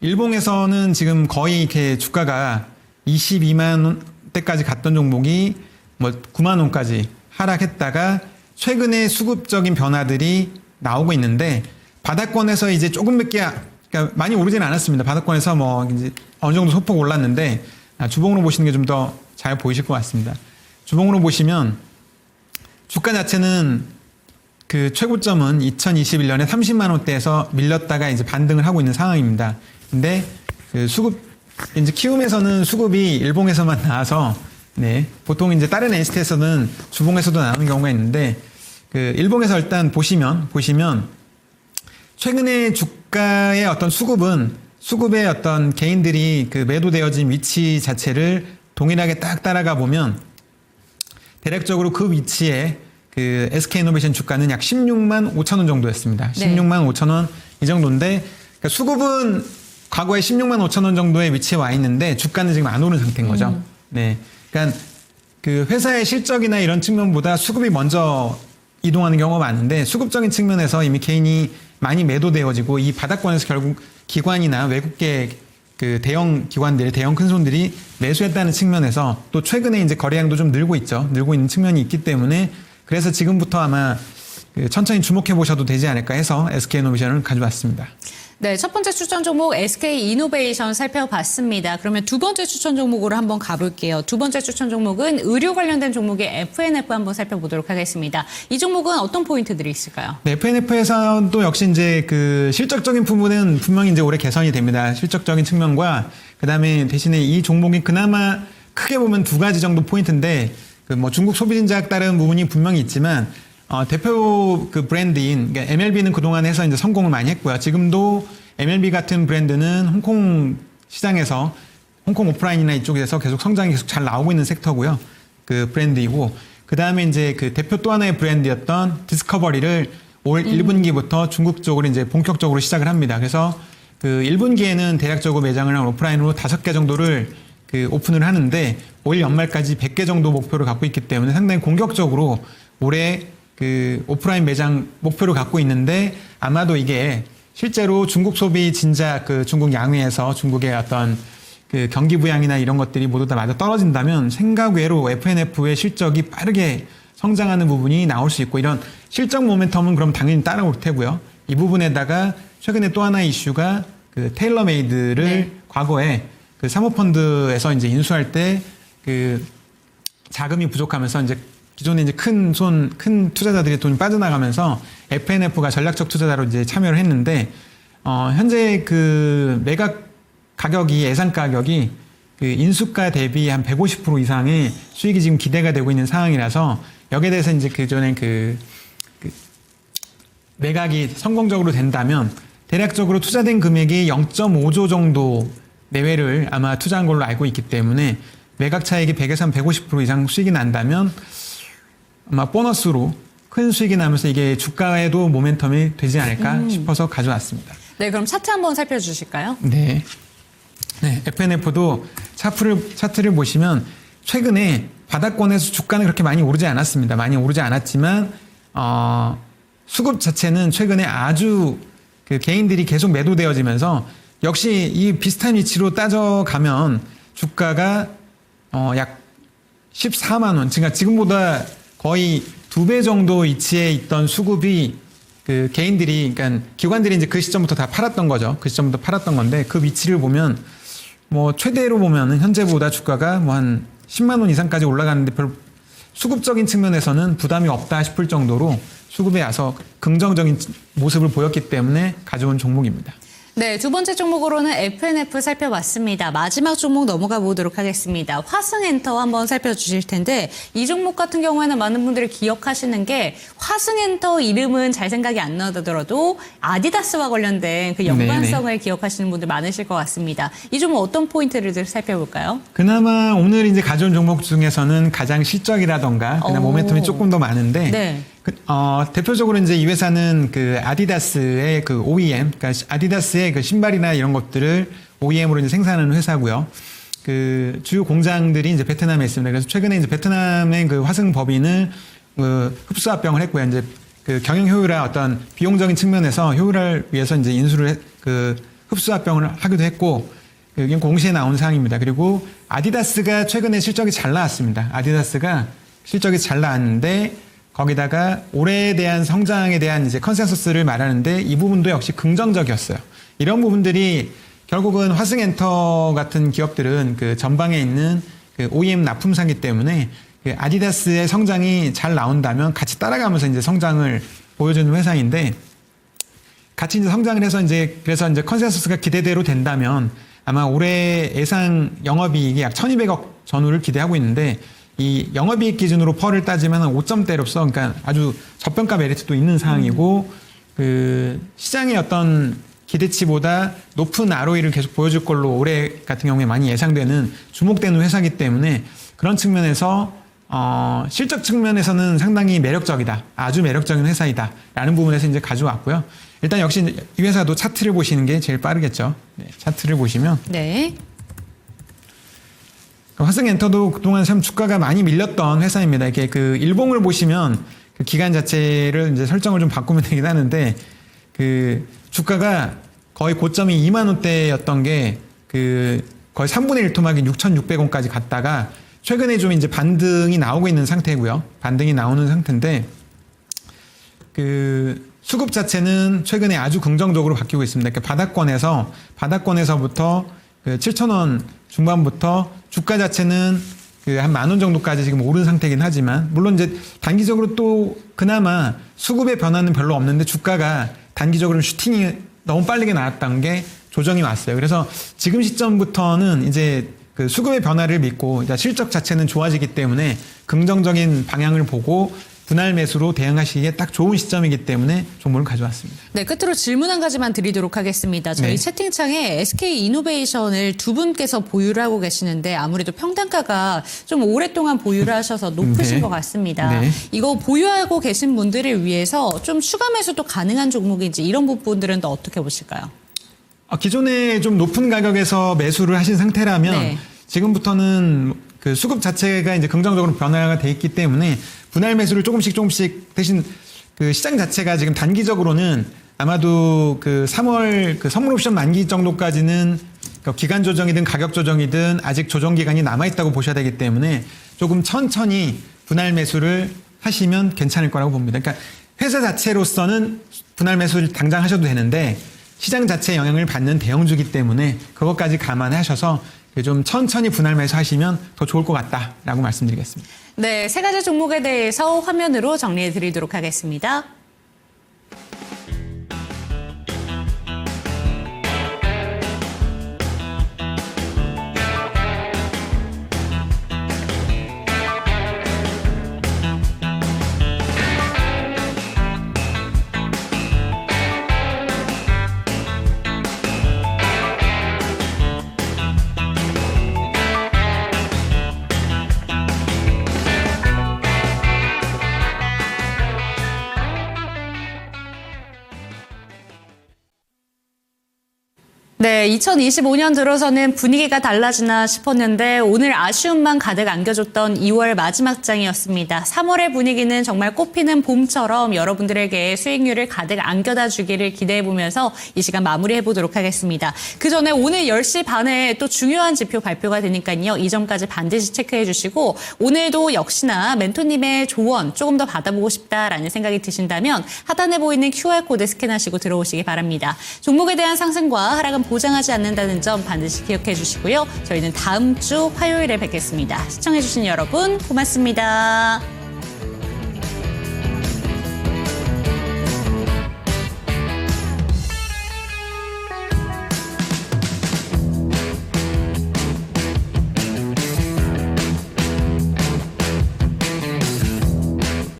일봉에서는 지금 거의 이렇게 주가가 22만 원대까지 갔던 종목이 뭐 9만 원까지 하락했다가 최근에 수급적인 변화들이 나오고 있는데 바닥권에서 이제 조금밖에 그러니까 많이 오르지는 않았습니다. 바닥권에서 뭐 이제 어느 정도 소폭 올랐는데 주봉으로 보시는 게 좀 더 잘 보이실 것 같습니다. 주봉으로 보시면 주가 자체는 그 최고점은 2021년에 30만 원대에서 밀렸다가 이제 반등을 하고 있는 상황입니다. 근데 그 수급 이제 키움에서는 수급이 일봉에서만 나와서 네, 보통 이제 다른 엔시티에서는 주봉에서도 나오는 경우가 있는데 그 일봉에서 일단 보시면 최근에 주가의 어떤 수급의 어떤 개인들이 그 매도되어진 위치 자체를 동일하게 딱 따라가 보면 대략적으로 그 위치에 그 SK이노베이션 주가는 약 16만 5천 원 정도였습니다. 16만 5천 원 이 정도인데 그러니까 수급은 과거에 16만 5천 원 정도의 위치에 와 있는데 주가는 지금 안 오른 상태인 거죠. 네, 그러니까 그 회사의 실적이나 이런 측면보다 수급이 먼저 이동하는 경우가 많은데 수급적인 측면에서 이미 개인이 많이 매도되어지고 이 바닥권에서 결국 기관이나 외국계 그 대형 기관들, 대형 큰손들이 매수했다는 측면에서 또 최근에 이제 거래량도 좀 늘고 있죠. 늘고 있는 측면이 있기 때문에 그래서 지금부터 아마 그 천천히 주목해 보셔도 되지 않을까 해서 SK이노베이션을 가져왔습니다.
네, 첫 번째 추천 종목 SK 이노베이션 살펴봤습니다. 그러면 두 번째 추천 종목으로 한번 가볼게요. 두 번째 추천 종목은 의료 관련된 종목의 FNF 한번 살펴보도록 하겠습니다. 이 종목은 어떤 포인트들이 있을까요?
네, FNF에서도 역시 이제 그 실적적인 부분은 분명히 이제 올해 개선이 됩니다. 실적적인 측면과 그다음에 대신에 이 종목이 그나마 크게 보면 두 가지 정도 포인트인데 그 뭐 중국 소비진자에 따른 부분이 분명히 있지만 대표 그 브랜드인 그러니까 MLB는 그동안 해서 이제 성공을 많이 했고요. 지금도 MLB 같은 브랜드는 홍콩 시장에서 홍콩 오프라인이나 이쪽에서 계속 성장이 계속 잘 나오고 있는 섹터고요. 그 브랜드이고 그 다음에 이제 그 대표 또 하나의 브랜드였던 디스커버리를 올 1분기부터 중국 쪽으로 이제 본격적으로 시작을 합니다. 그래서 그 1분기에는 대략적으로 매장을 한 오프라인으로 5개 정도를 그 오픈을 하는데 올 연말까지 100개 정도 목표를 갖고 있기 때문에 상당히 공격적으로 올해 그 오프라인 매장 목표를 갖고 있는데 아마도 이게 실제로 중국 소비 진작 그 중국 양회에서 중국의 어떤 그 경기 부양이나 이런 것들이 모두 다 맞아 떨어진다면 생각 외로 FNF의 실적이 빠르게 성장하는 부분이 나올 수 있고 이런 실적 모멘텀은 그럼 당연히 따라올 테고요. 이 부분에다가 최근에 또 하나의 이슈가 그 테일러메이드를 과거에 그 사모펀드에서 이제 인수할 때 그 자금이 부족하면서 이제 기존에 이제 큰 투자자들이 돈이 빠져나가면서 FNF가 전략적 투자자로 이제 참여를 했는데, 현재 그 매각 가격이, 예상 가격이 그 인수가 대비 한 150% 이상의 수익이 지금 기대가 되고 있는 상황이라서 여기에 대해서 이제 그전에 그 매각이 성공적으로 된다면 대략적으로 투자된 금액이 0.5조 정도 내외를 아마 투자한 걸로 알고 있기 때문에 매각 차익이 100에서 한 150% 이상 수익이 난다면 아마 보너스로 큰 수익이 나면서 이게 주가에도 모멘텀이 되지 않을까 싶어서 가져왔습니다.
네, 그럼 차트 한번 살펴주실까요?
네. 네, FNF도 차트를 보시면 최근에 바닥권에서 주가는 그렇게 많이 오르지 않았습니다. 많이 오르지 않았지만 수급 자체는 최근에 아주 그 개인들이 계속 매도되어지면서 역시 이 비슷한 위치로 따져가면 주가가 약 14만 원, 그러니까 지금보다 거의 2배 정도 위치에 있던 수급이 그 개인들이, 그러니까 기관들이 이제 그 시점부터 다 팔았던 거죠. 그 시점부터 팔았던 건데 그 위치를 보면 뭐 최대로 보면은 현재보다 주가가 뭐 한 10만 원 이상까지 올라가는데 별 수급적인 측면에서는 부담이 없다 싶을 정도로 수급에 와서 긍정적인 모습을 보였기 때문에 가져온 종목입니다.
네, 두 번째 종목으로는 FNF 살펴봤습니다. 마지막 종목 넘어가 보도록 하겠습니다. 화승엔터 한번 살펴주실 텐데 이 종목 같은 경우에는 많은 분들이 기억하시는 게 화승엔터 이름은 잘 생각이 안 나더라도 아디다스와 관련된 그 연관성을 기억하시는 분들 많으실 것 같습니다. 이 종목 어떤 포인트를 살펴볼까요?
그나마 오늘 이제 가져온 종목 중에서는 가장 실적이라던가 그냥 모멘텀이 조금 더 많은데
네.
대표적으로 이제 이 회사는 그 아디다스의 그 OEM, 그러니까 아디다스의 그 신발이나 이런 것들을 OEM으로 이제 생산하는 회사고요. 그 주요 공장들이 이제 베트남에 있습니다. 그래서 최근에 이제 베트남의 그 화승 법인을 흡수합병을 했고요. 이제 그 경영 효율화 어떤 비용적인 측면에서 효율화를 위해서 이제 인수를 그 흡수합병을 하기도 했고 여기 공시에 나온 사항입니다. 그리고 아디다스가 최근에 실적이 잘 나왔습니다. 아디다스가 실적이 잘 나왔는데 거기다가 올해에 대한 성장에 대한 이제 컨센서스를 말하는데 이 부분도 역시 긍정적이었어요. 이런 부분들이 결국은 화승엔터 같은 기업들은 그 전방에 있는 그 OEM 납품사기 때문에 그 아디다스의 성장이 잘 나온다면 같이 따라가면서 이제 성장을 보여주는 회사인데 같이 이제 성장을 해서 그래서 이제 컨센서스가 기대대로 된다면 아마 올해 예상 영업이익이 약 1,200억 전후를 기대하고 있는데 이 영업이익 기준으로 펄을 따지면 5점대로서 그러니까 아주 저평가 메리트도 있는 상황이고 그 시장의 어떤 기대치보다 높은 ROE를 계속 보여줄 걸로 올해 같은 경우에 많이 예상되는 주목되는 회사이기 때문에 그런 측면에서 실적 측면에서는 상당히 매력적이다. 아주 매력적인 회사이다. 라는 부분에서 이제 가져왔고요. 일단 역시 이 회사도 차트를 보시는 게 제일 빠르겠죠. 네, 차트를 보시면
네.
화승엔터도 그동안 참 주가가 많이 밀렸던 회사입니다. 이렇게 그 일봉을 보시면 그 기간 자체를 이제 설정을 좀 바꾸면 되긴 하는데 그 주가가 거의 고점이 2만 원대였던 게 그 거의 3분의 1 토막인 6,600원까지 갔다가 최근에 좀 이제 반등이 나오고 있는 상태고요. 반등이 나오는 상태인데 그 수급 자체는 최근에 아주 긍정적으로 바뀌고 있습니다. 그러니까 바닥권에서부터 그 7,000원 중반부터 주가 자체는 그 한 10,000원 정도까지 지금 오른 상태이긴 하지만 물론 이제 단기적으로 또 그나마 수급의 변화는 별로 없는데 주가가 단기적으로 슈팅이 너무 빠르게 나왔던 게 조정이 왔어요. 그래서 지금 시점부터는 이제 그 수급의 변화를 믿고 실적 자체는 좋아지기 때문에 긍정적인 방향을 보고 분할 매수로 대응하시기에 딱 좋은 시점이기 때문에 종목을 가져왔습니다.
네, 끝으로 질문 한 가지만 드리도록 하겠습니다. 저희
네.
채팅창에 SK이노베이션을 두 분께서 보유를 하고 계시는데 아무래도 평단가가 좀 오랫동안 보유를 하셔서 높으신
네.
것 같습니다.
네.
이거 보유하고 계신 분들을 위해서 좀 추가 매수도 가능한 종목인지 이런 부분들은 또 어떻게 보실까요?
기존에 좀 높은 가격에서 매수를 하신 상태라면
네.
지금부터는 그 수급 자체가 이제 긍정적으로 변화가 돼 있기 때문에 분할 매수를 조금씩 대신 그 시장 자체가 지금 단기적으로는 아마도 그 3월 그 선물 옵션 만기 정도까지는 그 기간 조정이든 가격 조정이든 아직 조정 기간이 남아 있다고 보셔야 되기 때문에 조금 천천히 분할 매수를 하시면 괜찮을 거라고 봅니다. 그러니까 회사 자체로서는 분할 매수를 당장 하셔도 되는데 시장 자체에 영향을 받는 대형주기 때문에 그것까지 감안하셔서 좀 천천히 분할 매수하시면 더 좋을 것 같다라고 말씀드리겠습니다.
네, 세 가지 종목에 대해서 화면으로 정리해 드리도록 하겠습니다. 네, 2025년 들어서는 분위기가 달라지나 싶었는데 오늘 아쉬움만 가득 안겨줬던 2월 마지막 장이었습니다. 3월의 분위기는 정말 꽃피는 봄처럼 여러분들에게 수익률을 가득 안겨다 주기를 기대해보면서 이 시간 마무리해보도록 하겠습니다. 그 전에 오늘 10시 반에 또 중요한 지표 발표가 되니까요. 이 점까지 반드시 체크해 주시고 오늘도 역시나 멘토님의 조언 조금 더 받아보고 싶다라는 생각이 드신다면 하단에 보이는 QR코드 스캔하시고 들어오시기 바랍니다. 종목에 대한 상승과 하락은 보장하지 않는다는 점 반드시 기억해 주시고요. 저희는 다음 주 화요일에 뵙겠습니다. 시청해 주신 여러분 고맙습니다.